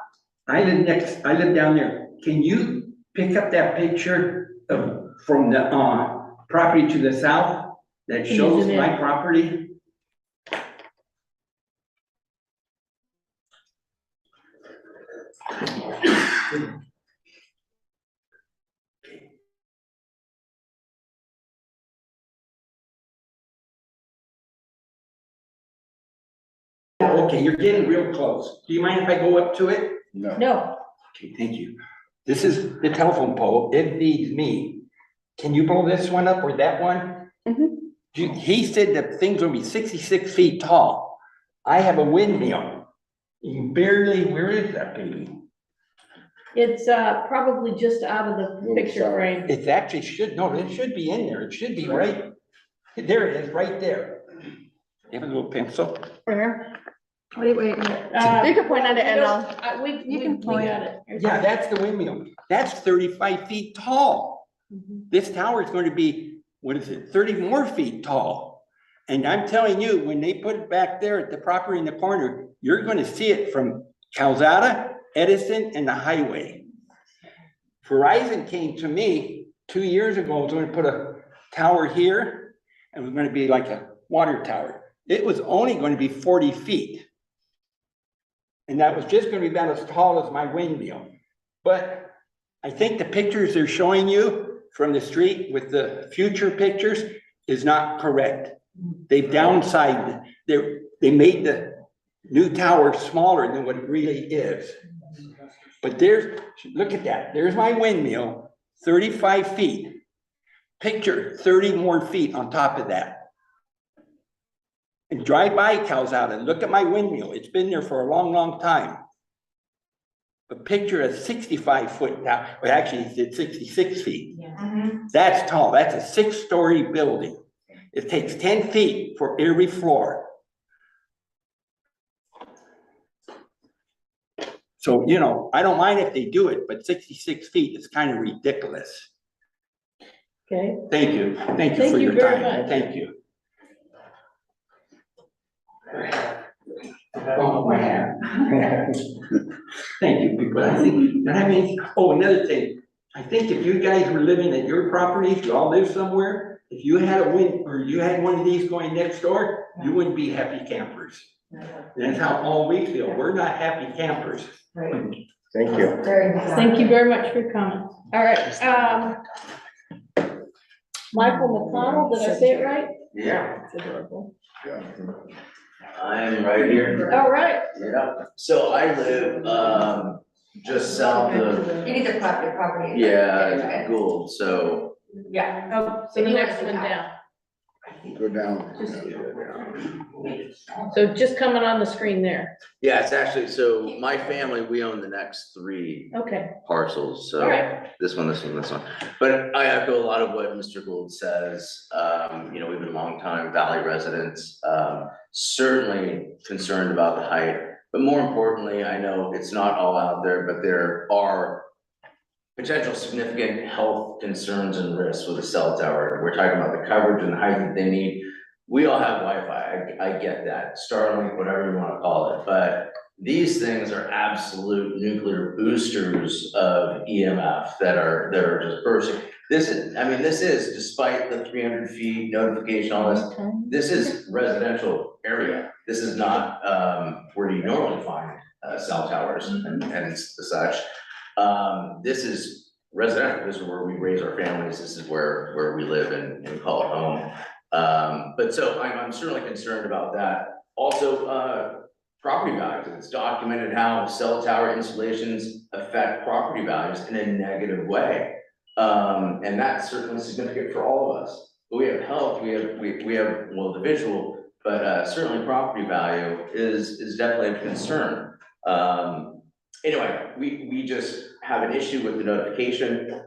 I live down there, can you pick up that picture of, from the, property to the south that shows my property? Okay, you're getting real close. Do you mind if I go up to it? No. No. Okay, thank you. This is the telephone pole. It feeds me. Can you blow this one up or that one? He said that thing's gonna be 66 feet tall. I have a windmill. You can barely, where is that baby? It's, probably just out of the picture frame. It actually should, no, it should be in there. It should be right. There it is, right there. You have a little pencil? Where? Wait. You can point at it and I'll. You can point at it. Yeah, that's the windmill. That's 35 feet tall. This tower is going to be, what is it, 30 more feet tall. And I'm telling you, when they put it back there at the property in the corner, you're going to see it from Calzada, Edison, and the highway. Verizon came to me 2 years ago, was going to put a tower here, and it was going to be like a water tower. It was only going to be 40 feet. And that was just going to be about as tall as my windmill. But I think the pictures they're showing you from the street with the future pictures is not correct. They've downsized, they made the new tower smaller than what it really is. But look at that, there's my windmill, 35 feet. Picture 30 more feet on top of that. And drive by Calzada, look at my windmill. It's been there for a long, long time. But picture a 65-foot now, well, actually it's 66 feet. That's tall. That's a 6-story building. It takes 10 feet for every floor. So, you know, I don't mind if they do it, but 66 feet is kind of ridiculous. Okay. Thank you. Thank you Thank for you your very time. much. Thank you. Oh, man. Thank you, people. I think, that means, oh, another thing. I think if you guys were living at your properties, you all live somewhere, if you had a wind, or you had one of these going next door, you wouldn't be happy campers. That's how all we feel. We're not happy campers. Thank you. Thank you very much for your comments. All right, Michael McConnell, did I say it right? Yeah. It's adorable. I'm right here. All right. Yeah, so I live, just south of, You need the property. yeah, Gould, so. Yeah. Oh, so the next one down. Go down. So just coming on the screen there. Yeah, it's actually, so my family, we own the next 3 Okay. parcels, so. All right. This one, this one, this one. But I echo a lot of what Mr. Gould says. You know, we've been longtime Valley residents, certainly concerned about the height. But more importantly, I know it's not all out there, but there are potential significant health concerns and risks with a cell tower. We're talking about the coverage and the height that they need. We all have Wi-Fi, I get that, Starlink, whatever you want to call it, but these things are absolute nuclear boosters of EMF that are just bursting. This is, despite the 300 feet notification, all this is residential area. This is not where you normally find cell towers and such. This is residential. This is where we raise our families. This is where we live and call it home. But so I'm certainly concerned about that. Also, property values. It's documented how cell tower installations affect property values in a negative way. And that's certainly significant for all of us. But we have health, we have, well, the visual, but certainly property value is definitely a concern. Anyway, we just have an issue with the notification.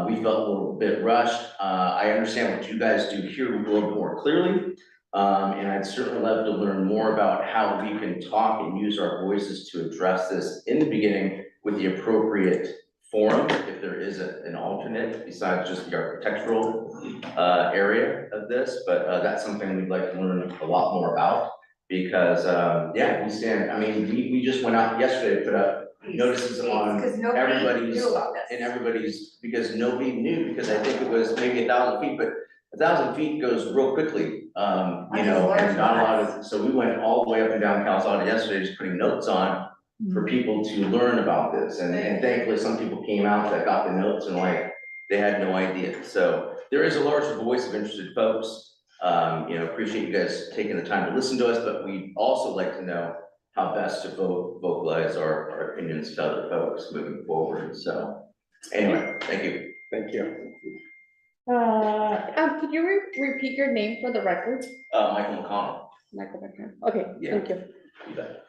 We felt a little bit rushed. I understand what you guys do here a little bit more clearly. And I'd certainly love to learn more about how we can talk and use our voices to address this in the beginning with the appropriate forum, if there is an alternate besides just the architectural area of this. But that's something we'd like to learn a lot more about because, yeah, we just went out yesterday, put up notices on everybody's, because nobody knew, because I think it was maybe 1,000 feet, but 1,000 feet goes real quickly, you know, and not a lot of, so we went all the way up and down Calzada yesterday, just putting notes on for people to learn about this. And thankfully, some people came out that got the notes and like, they had no idea. So there is a large voice of interested folks. You know, appreciate you guys taking the time to listen to us, but we also like to know how best to vocalize our opinions to other folks moving forward. So anyway, thank you. Thank you. Could you repeat your name for the record? Michael McConnell. Michael McConnell. Okay, Yeah. thank you. You bet.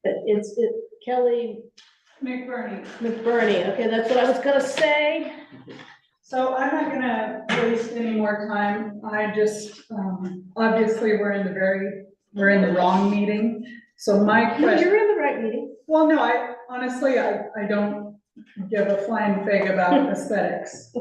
It's Kelly McBurney. Okay, that's what I was gonna say. So I'm not gonna waste any more time. I just, obviously, we're in the wrong meeting. So my No, question. you're in the right meeting. Well, no, I honestly, I don't give a flying fig about aesthetics.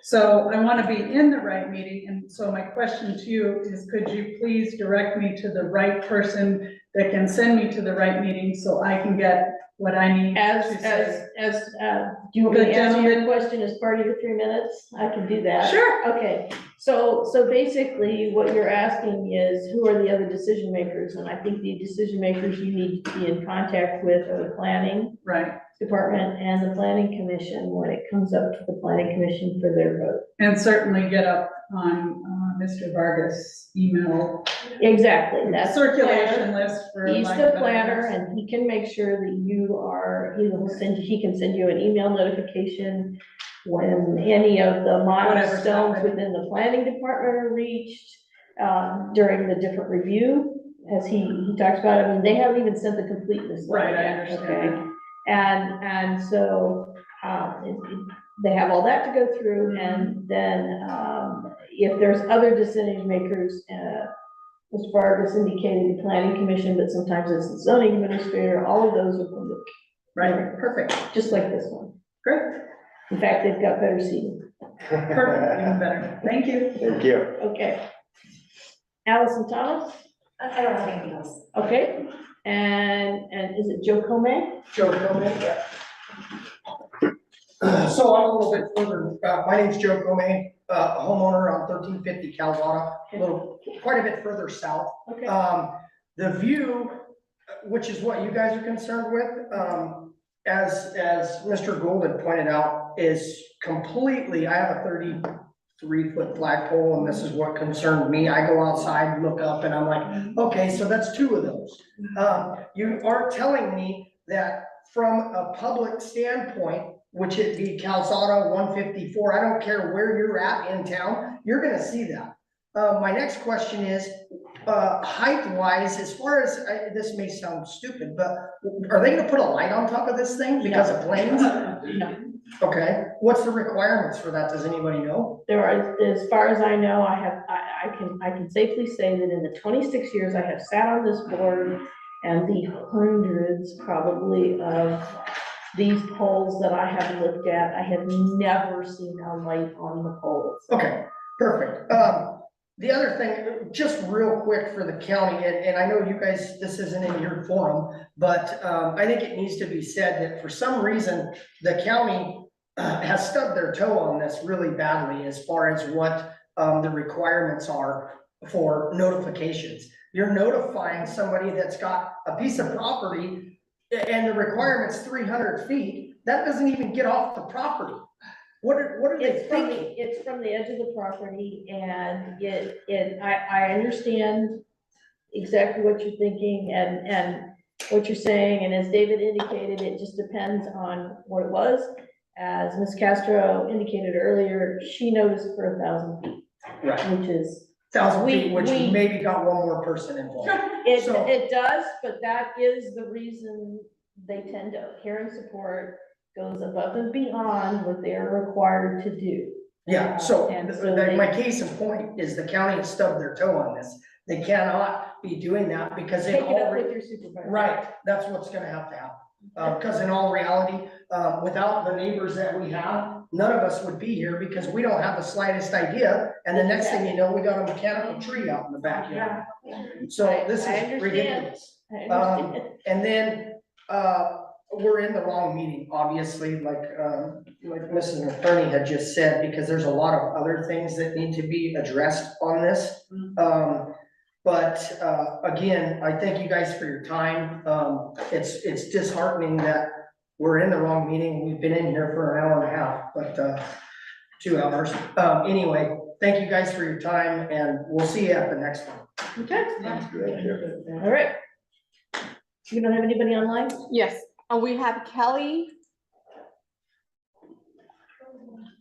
So I want to be in the right meeting, and so my question to you is, could you please direct me to the right person that can send me to the right meeting so I can get what I need to say? Do you want me The to answer your gentleman- question as part of your 3 minutes? I can do that. Sure. Okay, so basically what you're asking is, who are the other decision makers? And I think the decision makers you need to be in contact with are the planning department and the planning commission when it comes up to the planning commission for their vote. And certainly get up on Mr. Vargas' email. Exactly, that's. the Circulation planner. list for. He's lack the of better planner words. and he can make sure that you are, he can send you an email notification when any of the Whatever's milestones happening. within the planning department are reached, during the different review, as he talks about. I mean, they haven't even sent the completeness. letter Right, I yet, understand okay? that. And so, they have all that to go through, and then, if there's other decision makers, Mr. Vargas indicated the planning commission, but sometimes it's the zoning administrator, all of those are public. Right, perfect. Just like this one. Great, In fact, they've got better seating. perfect, even better. Thank you. Thank you. Okay. Allison Thomas, I don't have anything else. okay, and is it Joe Comey? Joe Comey, yeah. So I'm a little bit further, my name's Joe Comey, homeowner on 1350 Calvada, quite a bit further south. Okay. The view, which is what you guys are concerned with, as Mr. Gould had pointed out, is completely, I have a 33-foot flagpole, and this is what concerned me. I go outside, look up, and I'm like, okay, so that's 2 of those. You aren't telling me that from a public standpoint, which it be Calzada 154, I don't care where you're at in town, you're gonna see that. My next question is, height-wise, as far as, this may sound stupid, but are they gonna put a light on top of this thing because of planes? No. Okay, what's the requirements for that? Does anybody know? There are, as far as I know, I can safely say that in the 26 years I have sat on this board and the hundreds probably of these poles that I have looked at, I have never seen a light on the poles. Okay, perfect. The other thing, just real quick for the county, and I know you guys, this isn't in your forum, but I think it needs to be said that for some reason, the county has stubbed their toe on this really badly as far as what the requirements are for notifications. You're notifying somebody that's got a piece of property and the requirement's 300 feet, that doesn't even get off the property. What are they thinking? It's from the edge of the property, and I understand exactly what you're thinking and what you're saying, and as David indicated, it just depends on what it was. As Ms. Castro indicated earlier, she noticed for 1,000 feet. Right. Which is. 1,000 feet, we- which we- maybe got one more person involved. So- It does, but that is the reason they tend to, hearing support goes above and beyond what they're required to do. Yeah, so And so they- my case in point is the county has stubbed their toe on this. They cannot be doing that because they've Take it up with already. your supervisor. Right, that's what's gonna have to happen. Because in all reality, without the neighbors that we have, none of us would be here because we don't have the slightest idea. And the next thing you know, we got a mechanical tree out in the backyard. So this I is understand. ridiculous. I understand. And then, we're in the wrong meeting, obviously, like Mrs. McCartney had just said, because there's a lot of other things that need to be addressed on this. But again, I thank you guys for your time. It's disheartening that we're in the wrong meeting. We've been in here for an hour and a half, but 2 hours. Anyway, thank you guys for your time, and we'll see you at the next one. Okay. All right. You don't have anybody online? Yes, we have Kelly.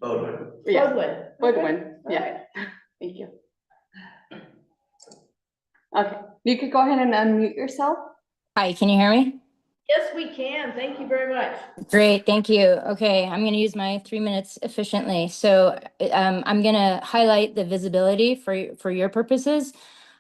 Bodwin. Yeah, Woodward. Woodwin, yeah, thank you. Okay, you could go ahead and unmute yourself. Hi, can you hear me? Yes, we can. Thank you very much. Great, thank you. Okay, I'm going to use my 3 minutes efficiently. So I'm going to highlight the visibility for your purposes.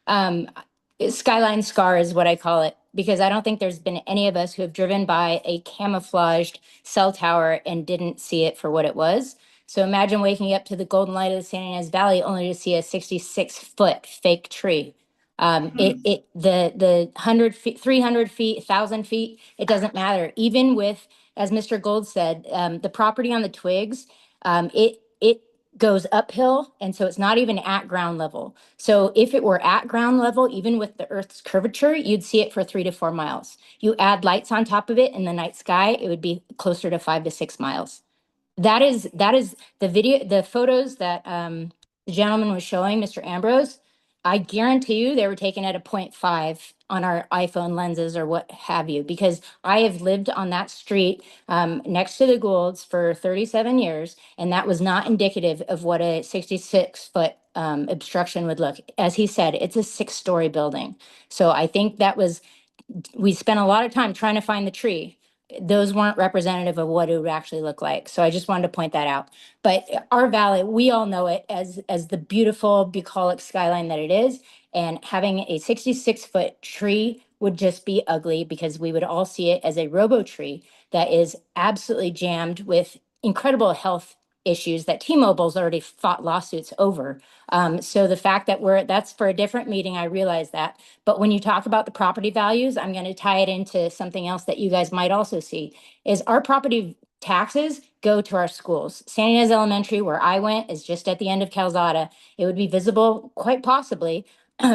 Skyline scar is what I call it, because I don't think there's been any of us who have driven by a camouflaged cell tower and didn't see it for what it was. So imagine waking up to the golden light of the San Ynez Valley only to see a 66-foot fake tree. The 100 feet, 300 feet, 1,000 feet, it doesn't matter. Even with, as Mr. Gold said, the property on the twigs, it goes uphill, and so it's not even at ground level. So if it were at ground level, even with the Earth's curvature, you'd see it for 3 to 4 miles. You add lights on top of it in the night sky, it would be closer to 5 to 6 miles. That is the video, the photos that the gentleman was showing, Mr. Ambrose, I guarantee you they were taken at a 0.5 on our iPhone lenses or what have you, because I have lived on that street next to the Goulds for 37 years, and that was not indicative of what a 66-foot obstruction would look. As he said, it's a 6-story building. So I think that was, we spent a lot of time trying to find the tree. Those weren't representative of what it would actually look like. So I just wanted to point that out. But our valley, we all know it as the beautiful bucolic skyline that it is. And having a 66-foot tree would just be ugly, because we would all see it as a robo tree that is absolutely jammed with incredible health issues that T-Mobile's already fought lawsuits over. So the fact that that's for a different meeting, I realize that. But when you talk about the property values, I'm going to tie it into something else that you guys might also see, is our property taxes go to our schools. San Ynez Elementary, where I went, is just at the end of Calzada. It would be visible quite possibly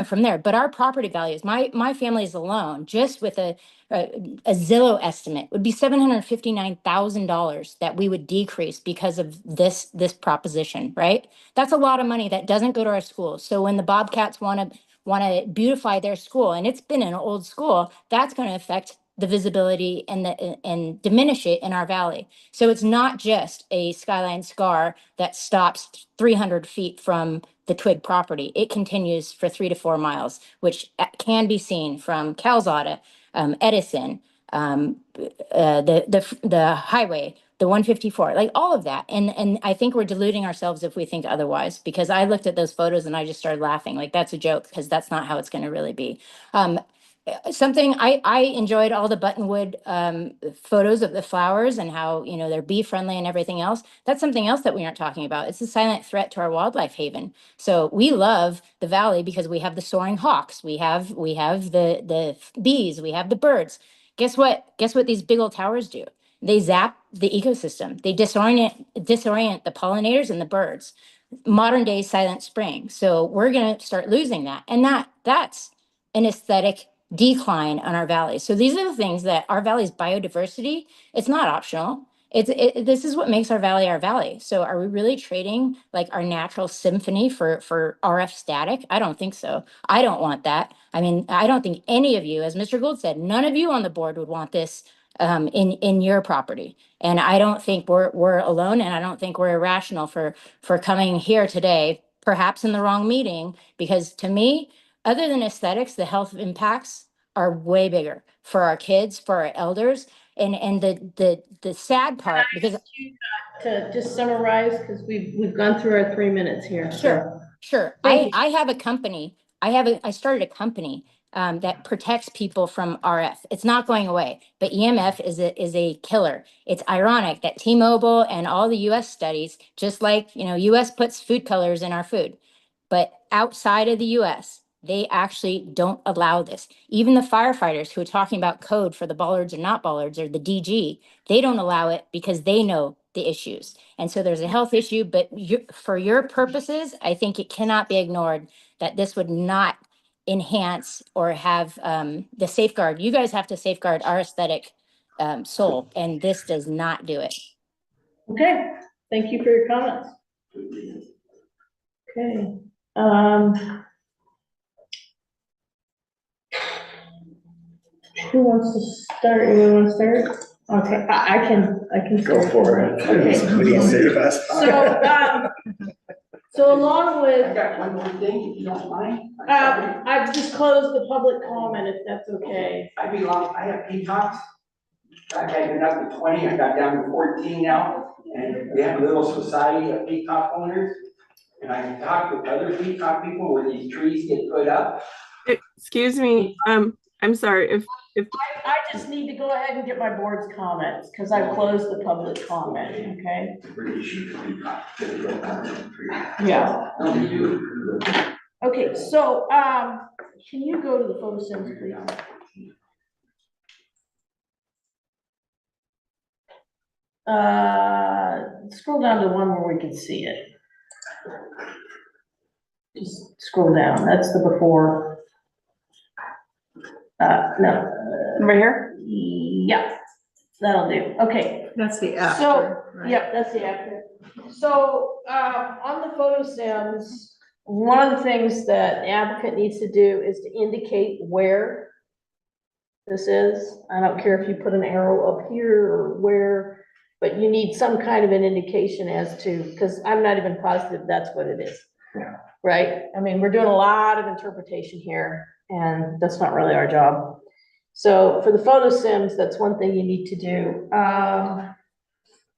from there. But our property values, my family's alone, just with a Zillow estimate, would be $759,000 that we would decrease because of this proposition, right? That's a lot of money that doesn't go to our schools. So when the Bobcats want to beautify their school, and it's been an old school, that's going to affect the visibility and diminish it in our valley. So it's not just a skyline scar that stops 300 feet from the Twig property. It continues for 3 to 4 miles, which can be seen from Calzada, Edison, the highway, the 154, like all of that. And I think we're deluding ourselves if we think otherwise, because I looked at those photos and I just started laughing, like that's a joke, because that's not how it's going to really be. Something I enjoyed all the Buttonwood photos of the flowers and how, you know, they're bee friendly and everything else. That's something else that we aren't talking about. It's a silent threat to our wildlife haven. So we love the valley because we have the soaring hawks, we have the bees, we have the birds. Guess what these big old towers do? They zap the ecosystem. They disorient the pollinators and the birds. Modern day silent spring. So we're going to start losing that. And that's an aesthetic decline on our valley. So these are the things that our valley's biodiversity, it's not optional. This is what makes our valley. So are we really trading like our natural symphony for RF static? I don't think so. I don't want that. I mean, I don't think any of you, as Mr. Gould said, none of you on the board would want this in your property. And I don't think we're alone, and I don't think we're irrational for coming here today, perhaps in the wrong meeting, because to me, other than aesthetics, the health impacts are way bigger for our kids, for our elders, and the sad part, because to just summarize, because we've gone through our 3 minutes here. Sure. Thank you. I have a company. I started a company that protects people from RF. It's not going away, but EMF is a killer. It's ironic that T-Mobile and all the US studies, just like, you know, US puts food colors in our food, but outside of the US, they actually don't allow this. Even the firefighters who are talking about code for the bollards or not bollards or the DG, they don't allow it because they know the issues. And so there's a health issue, but for your purposes, I think it cannot be ignored that this would not enhance or have the safeguard. You guys have to safeguard our aesthetic soul, and this does not do it. Okay, thank you for your comments. Okay. Who wants to start? You want to start? Okay, I can Go start. for it. Okay. Please save us. So along with, I got one more thing, if you don't mind. I've just closed the public comment, if that's okay. I have peacocks. I've been up to 20, I got down to 14 now, and we have a little society of peacock owners. And I talked with other peacock people where these trees get put up. Excuse me, I'm sorry, if I just need to go ahead and get my board's comments, because I've closed the public comment, okay? Yeah. Okay, so, can you go to the photo sims, please? Scroll down to one where we can see it. Just scroll down, that's the before. No. Right here? Yeah. That'll do, okay. That's the So, after, right? yep, that's the after. So, on the photo sims, one of the things that the applicant needs to do is to indicate where this is. I don't care if you put an arrow up here or where, but you need some kind of an indication as to, because I'm not even positive that's what it is. Yeah. Right? I mean, we're doing a lot of interpretation here, and that's not really our job. So for the photo sims, that's one thing you need to do.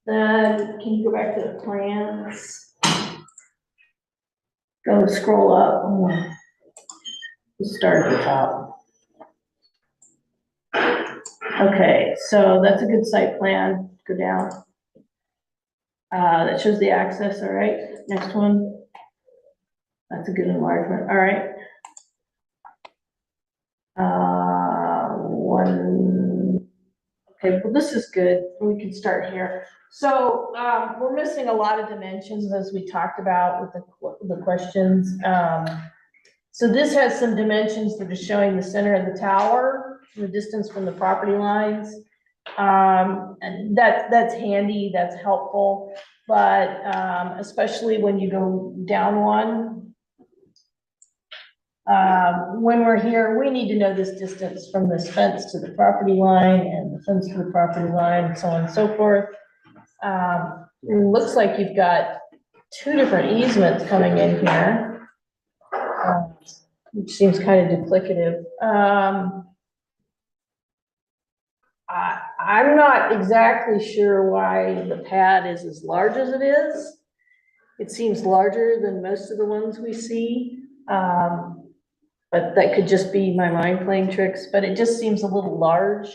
Then can you go back to the plans? Go scroll up. Let's start at the top. Okay, so that's a good site plan. Go down. That shows the access, all right? Next one. That's a good enlargement, all right. Okay, well, this is good. We can start here. So, we're missing a lot of dimensions as we talked about with the questions. So this has some dimensions that are showing the center of the tower, the distance from the property lines. And that's handy, that's helpful, but, especially when you go down one, when we're here, we need to know this distance from this fence to the property line and the fence to the property line, and so on and so forth. It looks like you've got two different easements coming in here, which seems kind of duplicative. I'm not exactly sure why the pad is as large as it is. It seems larger than most of the ones we see. But that could just be my mind playing tricks, but it just seems a little large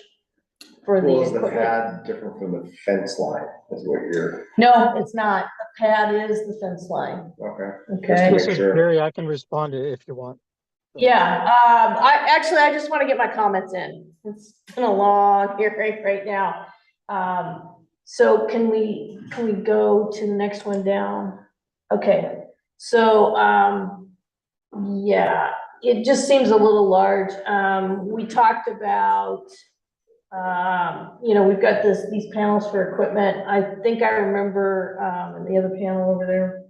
for the Well, is the equipment. pad different from the fence line, is what you're, No, it's not. The pad is the fence line. okay. Okay. This is Jerry, I can respond to it if you want. Yeah, I just want to get my comments in. It's been a long hearing right now. So can we go to the next one down? Okay, so, yeah, it just seems a little large. We talked about, you know, we've got these panels for equipment. I think I remember, in the other panel over there,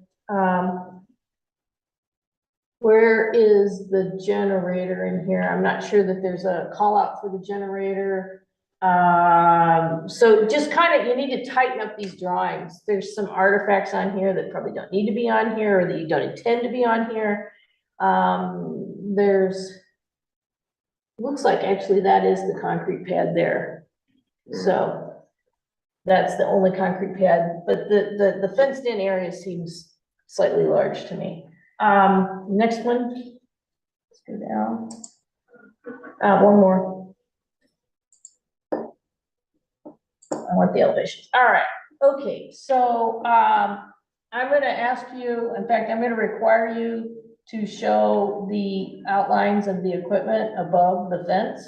where is the generator in here? I'm not sure that there's a call out for the generator. So just kind of, you need to tighten up these drawings. There's some artifacts on here that probably don't need to be on here, or that you don't intend to be on here. Looks like actually that is the concrete pad there. So that's the only concrete pad, but the fenced in area seems slightly large to me. Next one. Let's go down. One more. I want the elevations. All right. Okay. So, I'm going to ask you, in fact, I'm going to require you to show the outlines of the equipment above the fence.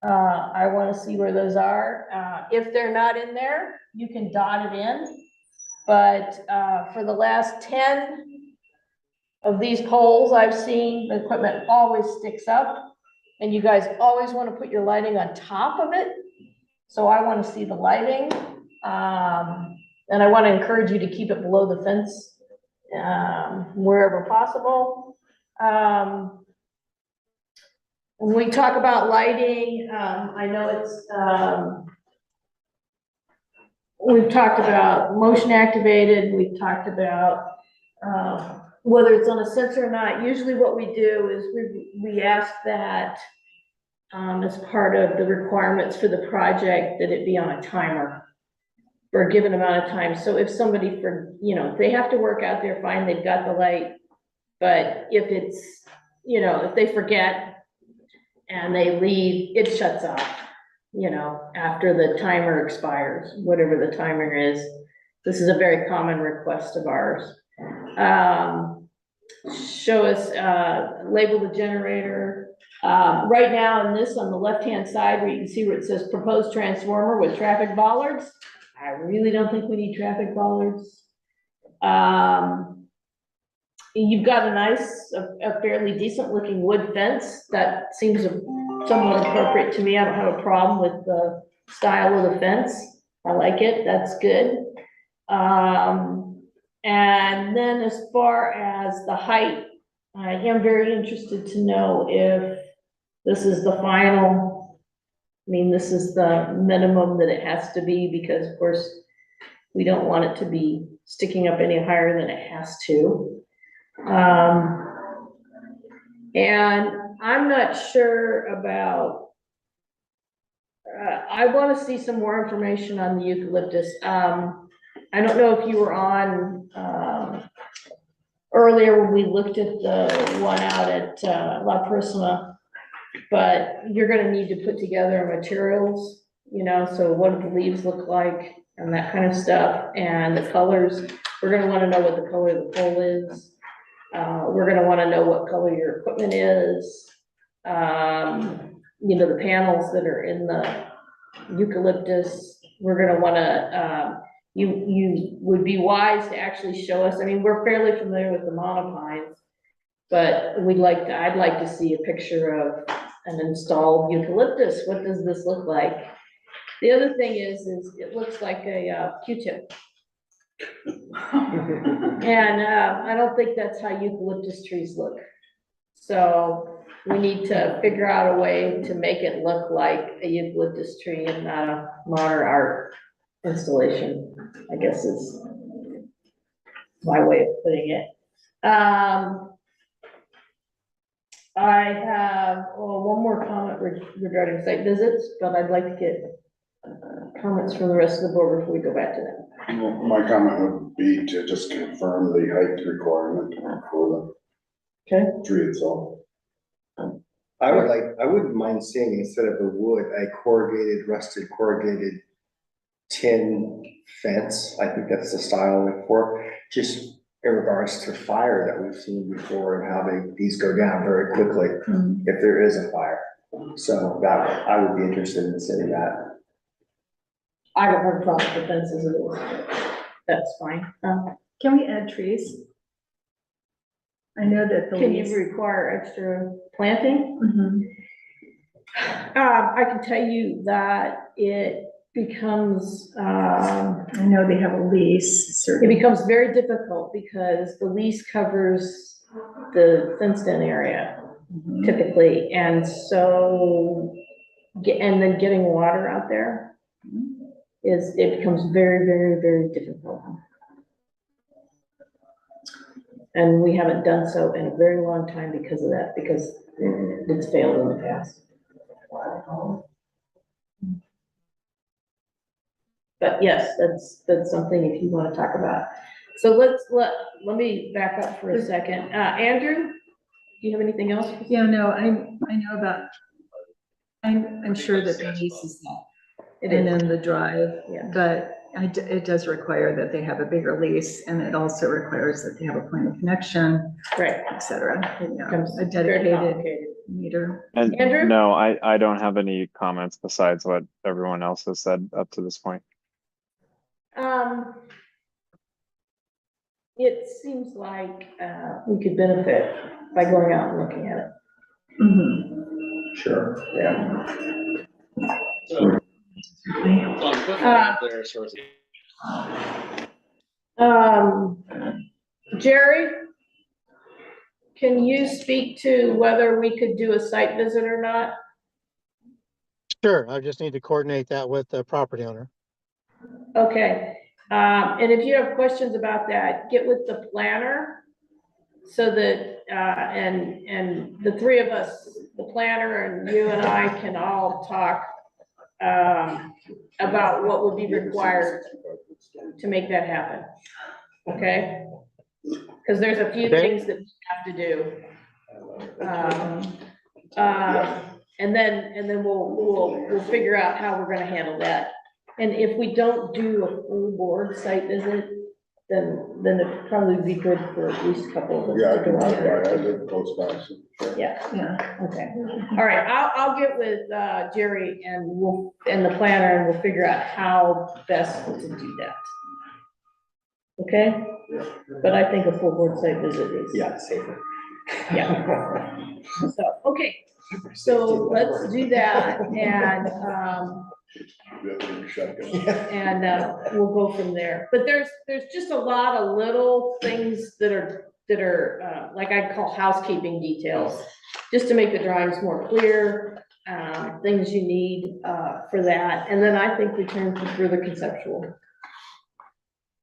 I want to see where those are. If they're not in there, you can dot it in. But, for the last 10 of these poles I've seen, the equipment always sticks up, and you guys always want to put your lighting on top of it. So I want to see the lighting, and I want to encourage you to keep it below the fence, wherever possible. When we talk about lighting, I know it's, we've talked about motion activated, we've talked about, whether it's on a sensor or not. Usually what we do is we ask that, as part of the requirements for the project, that it be on a timer for a given amount of time. So if somebody, if they have to work out there, fine, they've got the light. But if it's, if they forget and they leave, it shuts off, after the timer expires, whatever the timer is. This is a very common request of ours. Show us, label the generator. Right now in this, on the left-hand side, where you can see where it says proposed transformer with traffic bollards. I really don't think we need traffic bollards. You've got a nice, a fairly decent looking wood fence that seems somewhat appropriate to me. I don't have a problem with style of the fence. I like it, that's good. And then as far as the height, I am very interested to know if this is the final. I mean, this is the minimum that it has to be, because of course, we don't want it to be sticking up any higher than it has to. And I'm not sure about, I want to see some more information on the eucalyptus. I don't know if you were on, earlier when we looked at the one out at, La Persona, but you're gonna need to put together materials, you know, so what do the leaves look like and that kind of stuff, and the colors. We're gonna wanna know what the color of the pole is. We're gonna wanna know what color your equipment is. You know, the panels that are in the eucalyptus, we're gonna wanna, you would be wise to actually show us. I mean, we're fairly familiar with the monopines, but I'd like to see a picture of an installed eucalyptus. What does this look like? The other thing is it looks like a Q-tip. And I don't think that's how eucalyptus trees look. So we need to figure out a way to make it look like a eucalyptus tree and not a modern art installation, I guess is my way of putting it. I have one more comment regarding site visits, but I'd like to get comments from the rest of the board before we go back to that. Well, my comment would be to just confirm the height requirement for the tree itself. I wouldn't mind seeing, instead of a wood, a rusted corrugated tin fence. I think that's the style I look for, just in regards to fire that we've seen before and how these go down very quickly if there is a fire. So that, I would be interested in seeing that. I don't have a problem with fences at all. That's fine. Can we add trees? I know that the Can leaves. you require extra planting? Mhm. I can tell you that it becomes, I know they have a lease, it becomes very difficult because the lease covers the fenced-in area typically, and so, and then getting water out there it becomes very, very, very difficult. And we haven't done so in a very long time because of that, because it's failed in the past. But yes, that's something if you want to talk about. So let me back up for a second. Andrew, do you have anything else? Yeah, no, I know about, I'm sure that the lease is that. And then the drive, but it does require that they have a bigger lease, and it also requires that they have a point of connection, right, et cetera. Becomes A very dedicated complicated. meter. And Andrew? no, I don't have any comments besides what everyone else has said up to this point. It seems like we could benefit by going out and looking at it. Sure. Yeah. Jerry, can you speak to whether we could do a site visit or not? Sure, I just need to coordinate that with the property owner. Okay, and if you have questions about that, get with the planner. So that, and the three of us, the planner and you and I can all talk about what would be required to make that happen. Okay? Because there's a few things that we have to do. And then we'll figure out how we're gonna handle that. And if we don't do a full board site visit, then it'd probably be good for at least a couple of us. Yeah, I to can go out there. I live close by, so. Yeah, okay. All right, I'll get with Jerry and the planner, and we'll figure out how best to do that. Okay? But I think a full board site visit is. Yeah, safer. Yeah. So, okay, So let's do that and, we'll go from there. But there's just a lot of little things that are like I'd call housekeeping details, just to make the drawings more clear, things you need, for that. And then I think we turn to further conceptual.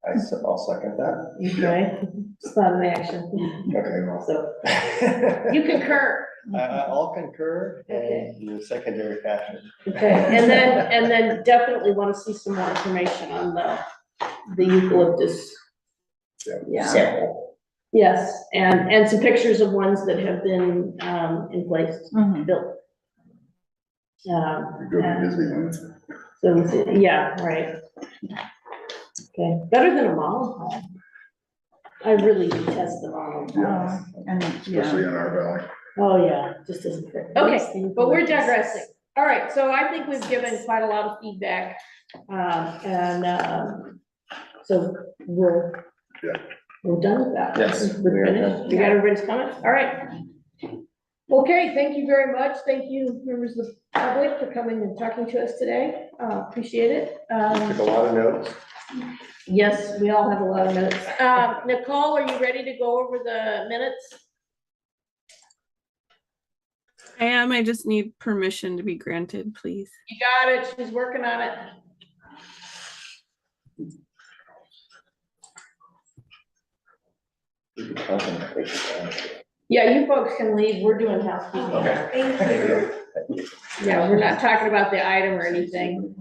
I'll second that. Okay, it's not an action. Okay, well. So, you concur. I'll concur Okay. in the secondary fashion. Okay, and then definitely want to see some more information on the eucalyptus. Yeah. Sample. Yes, and some pictures of ones that have been, in place, built. So, yeah, right. Okay, better than a model home. I really detest the model homes. Especially in our valley. Oh, yeah, just doesn't fit. Okay, but we're digressing. All right, so I think we've given quite a lot of feedback. So we're done with that. Yes, We're we are finished. done. We got everybody's comments? All right. Okay, thank you very much. Thank you, members of the public, for coming and talking to us today. Appreciate it. Took a lot of notes. Yes, we all have a lot of notes. Nicole, are you ready to go over the minutes? I am. I just need permission to be granted, please. You got it. She's working on it. Yeah, you folks can leave. We're doing housekeeping. Okay. Thank you. Yeah, we're not talking about the item or anything.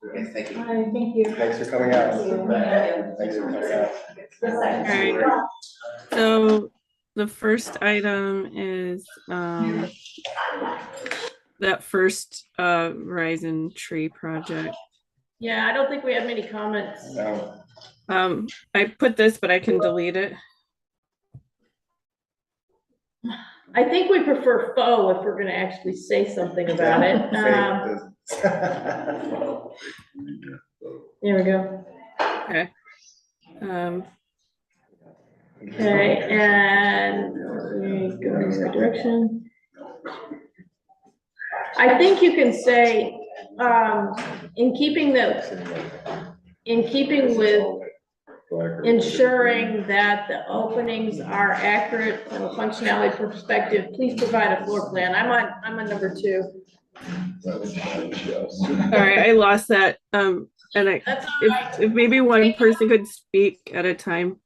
Okay, thank you. Hi, thank you. Thanks for coming out. Thanks for coming out. All right. So the first item is that first Verizon tree project. Yeah, I don't think we have many comments. No. I put this, but I can delete it. I think we prefer faux if we're gonna actually say something about it. There we go. Okay. Okay, and we go in the right direction. I think you can say, in keeping with ensuring that the openings are accurate from a functionality perspective, please provide a floor plan. I'm on number 2. Sorry, I lost that. And if maybe one person could speak at a time.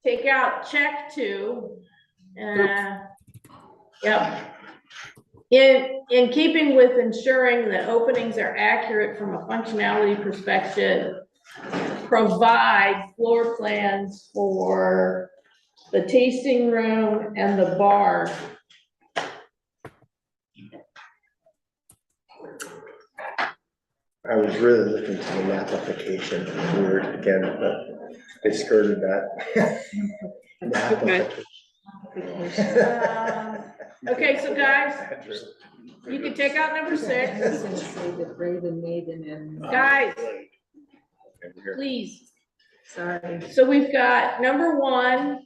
Take out check 2. Yep. In keeping with ensuring that openings are accurate from a functionality perspective, provide floor plans for the tasting room and the bar. I was really looking for an application word again, but they skirted that. Okay, so guys, you can take out number 6. Guys, please. Sorry. So we've got number 1,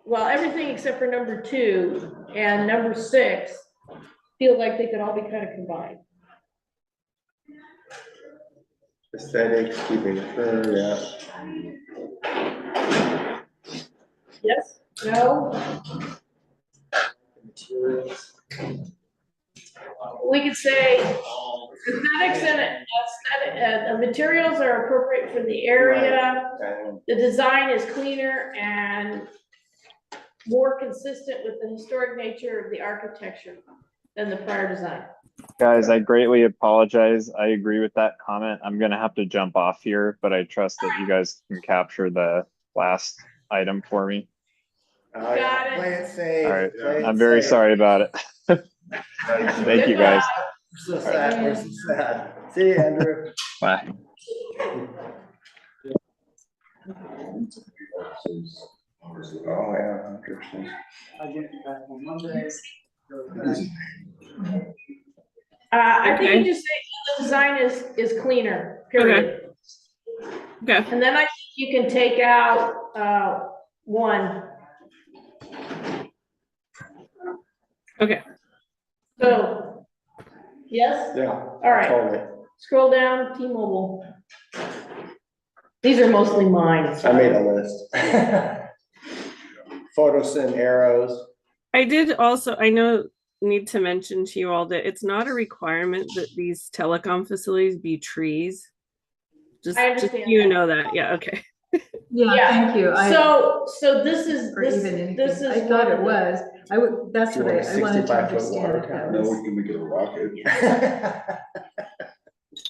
everything except for number 2 and number 6 feel like they could all be kind of combined. Aesthetics, keeping it fair, yeah. Yes? No? We could say aesthetics and materials are appropriate for the area. The design is cleaner and more consistent with the historic nature of the architecture than the prior design. Guys, I greatly apologize. I agree with that comment. I'm gonna have to jump off here, but I trust that you guys can capture the last item for me. Got it. Play it safe. All right, play it I'm very safe. sorry about it. Thank you, guys. We're so sad, we're so sad. See you, Andrew. Bye. Oh, yeah, interesting. I think you just say the design is cleaner, period. Okay. And then I think you can take out 1. Okay. So, yes? Yeah. All right, Totally. scroll down, T-Mobile. These are mostly mine. so- I made a list. Photosyn arrows. I did also, I know, need to mention to you all that it's not a requirement that these telecom facilities be trees. Just I just understand you that. know that, yeah, okay. Yeah, thank you. So this is, Or even anything. this is. I thought one it of the- was. I would, that's Do you what want a I wanted to 65-foot understand water if that tower? Then we was. can make it a rocket.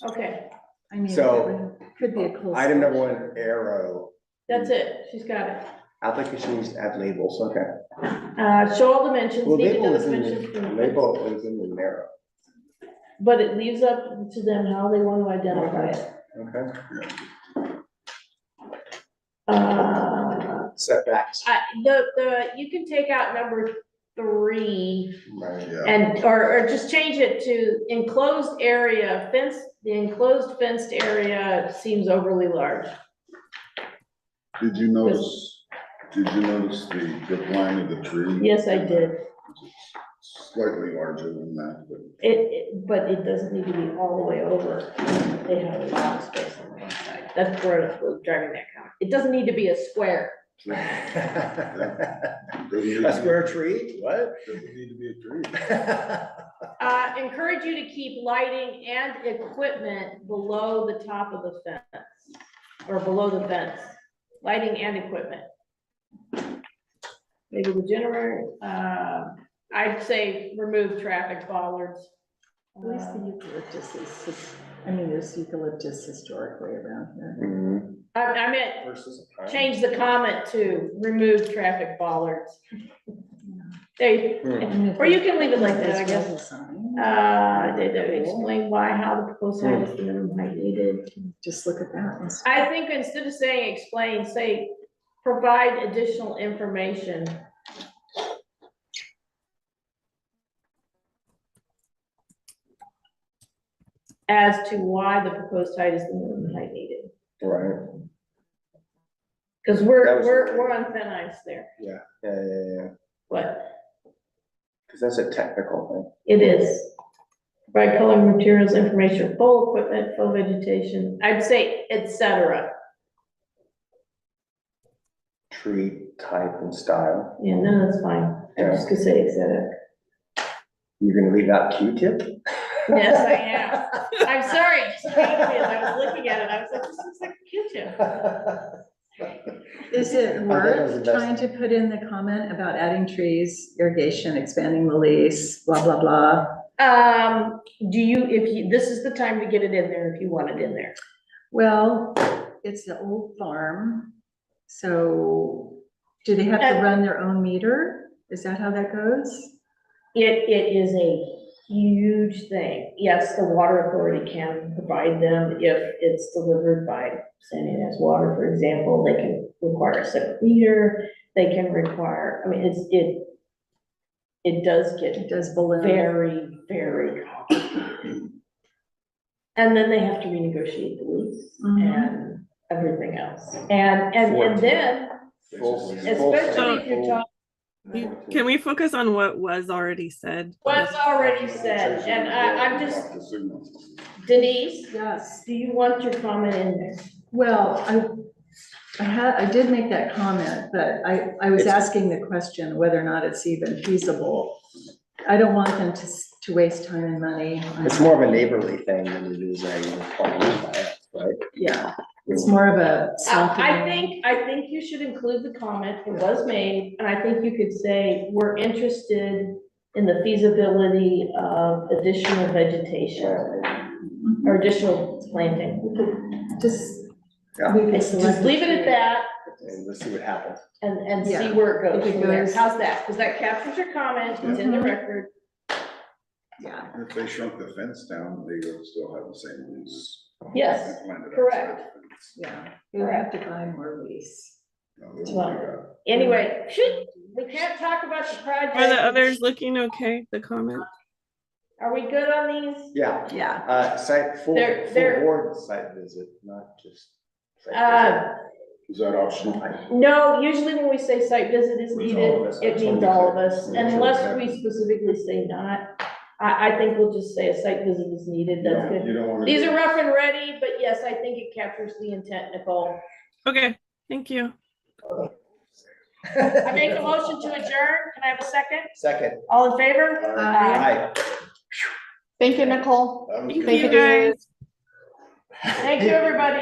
Okay, I mean, So, it could be a close. Item number 1, arrow. that's it, she's got it. Application needs to have labels, okay. Show all dimensions, Well, need to label know is in dimensions. the, from- label is in the arrow, But it leaves up to them how they want to identify it. okay? Setbacks. You can take out number 3 Right. and, or just change it to enclosed area, fence, the enclosed fenced area seems overly large. Did you notice the drip line of the tree? Yes, I did. Slightly larger than that, but. But it doesn't need to be all the way over. They have a lot of space on one side. That's where it was driving that comment. It doesn't need to be a square. A square tree, what? Doesn't need to be a tree. Encourage you to keep lighting and equipment below the top of the fence, or below the fence, lighting and equipment. Maybe the generator, I'd say remove traffic bollards. At least the eucalyptus is, I mean, there's eucalyptus historically around here. I meant, Versus a pine. change the comment to remove traffic bollards. Or you can leave it like that, I guess. They explain why, how the proposed sign is the minimum height needed. Just look at that. I think instead of saying explain, say provide additional information. As to why the proposed height is the minimum height needed. Right, Because That was- we're on thin ice there. yeah, What? because that's a technical thing. It is. Provide coloring materials, information, full equipment, full vegetation, I'd say, et cetera. Tree type and style. Yeah, no, that's fine. I'm just gonna say et cetera. You're gonna leave out Q-tip? Yes, I am. I'm sorry, it just came to me as I was looking at it. I was like, this looks like a Q-tip. Is it that was the worth best. trying to put in the comment about adding trees, irrigation, expanding the lease, blah, blah, blah? This is the time to get it in there if you want it in there. Well, it's an old farm, so do they have to run their own meter? Is that how that goes? It is a huge thing. Yes, the water authority can provide them if it's delivered by San Ynez Water, for example. They can require a separate meter. They can require, I mean, it does get balloon. very, very complicated. And then they have to renegotiate the lease and everything else. And then, especially if you're talking. Can we focus on what was already said? What's already said, and I'm just, Denise? Yes. Do you want your comment in there? Well, I did make that comment, but I was asking the question whether or not it's even feasible. I don't want them to waste time and money. It's more of a neighborly thing than it is a requirement by us, right? Yeah, it's more of a. I think you should include the comment, it was made, and I think you could say, we're interested in the feasibility of additional vegetation or additional planting. Just. Just leave it at that And let's see what happens. and see Yeah. where it If goes it from there. goes- How's that? Because that captures your comment, it's in the record. Yeah. If they shrunk the fence down, they would still have the same use. Yes, Planted correct. outside the fence. Yeah, you have to buy more lease. No, they won't do Well, that. anyway, we can't talk about the project. Are the others looking okay, the comment? Are we good on these? Yeah. Yeah. Site, full They're- board site visit, not just. site Uh, Is that optional? No, usually when we say site visit is Means all of needed, us. it That's means what we all of said. us, Yeah, unless okay. we specifically say not. I think we'll just say a site visit is needed, You that's don't- you don't good. wanna These do- are rough and ready, but yes, I think it captures the intent, Nicole. Okay, thank you. I make a motion to adjourn, can I have a second? Second. All in favor? Aye. Thank you, Nicole. Thank Thank you, you. guys. Thank you, everybody.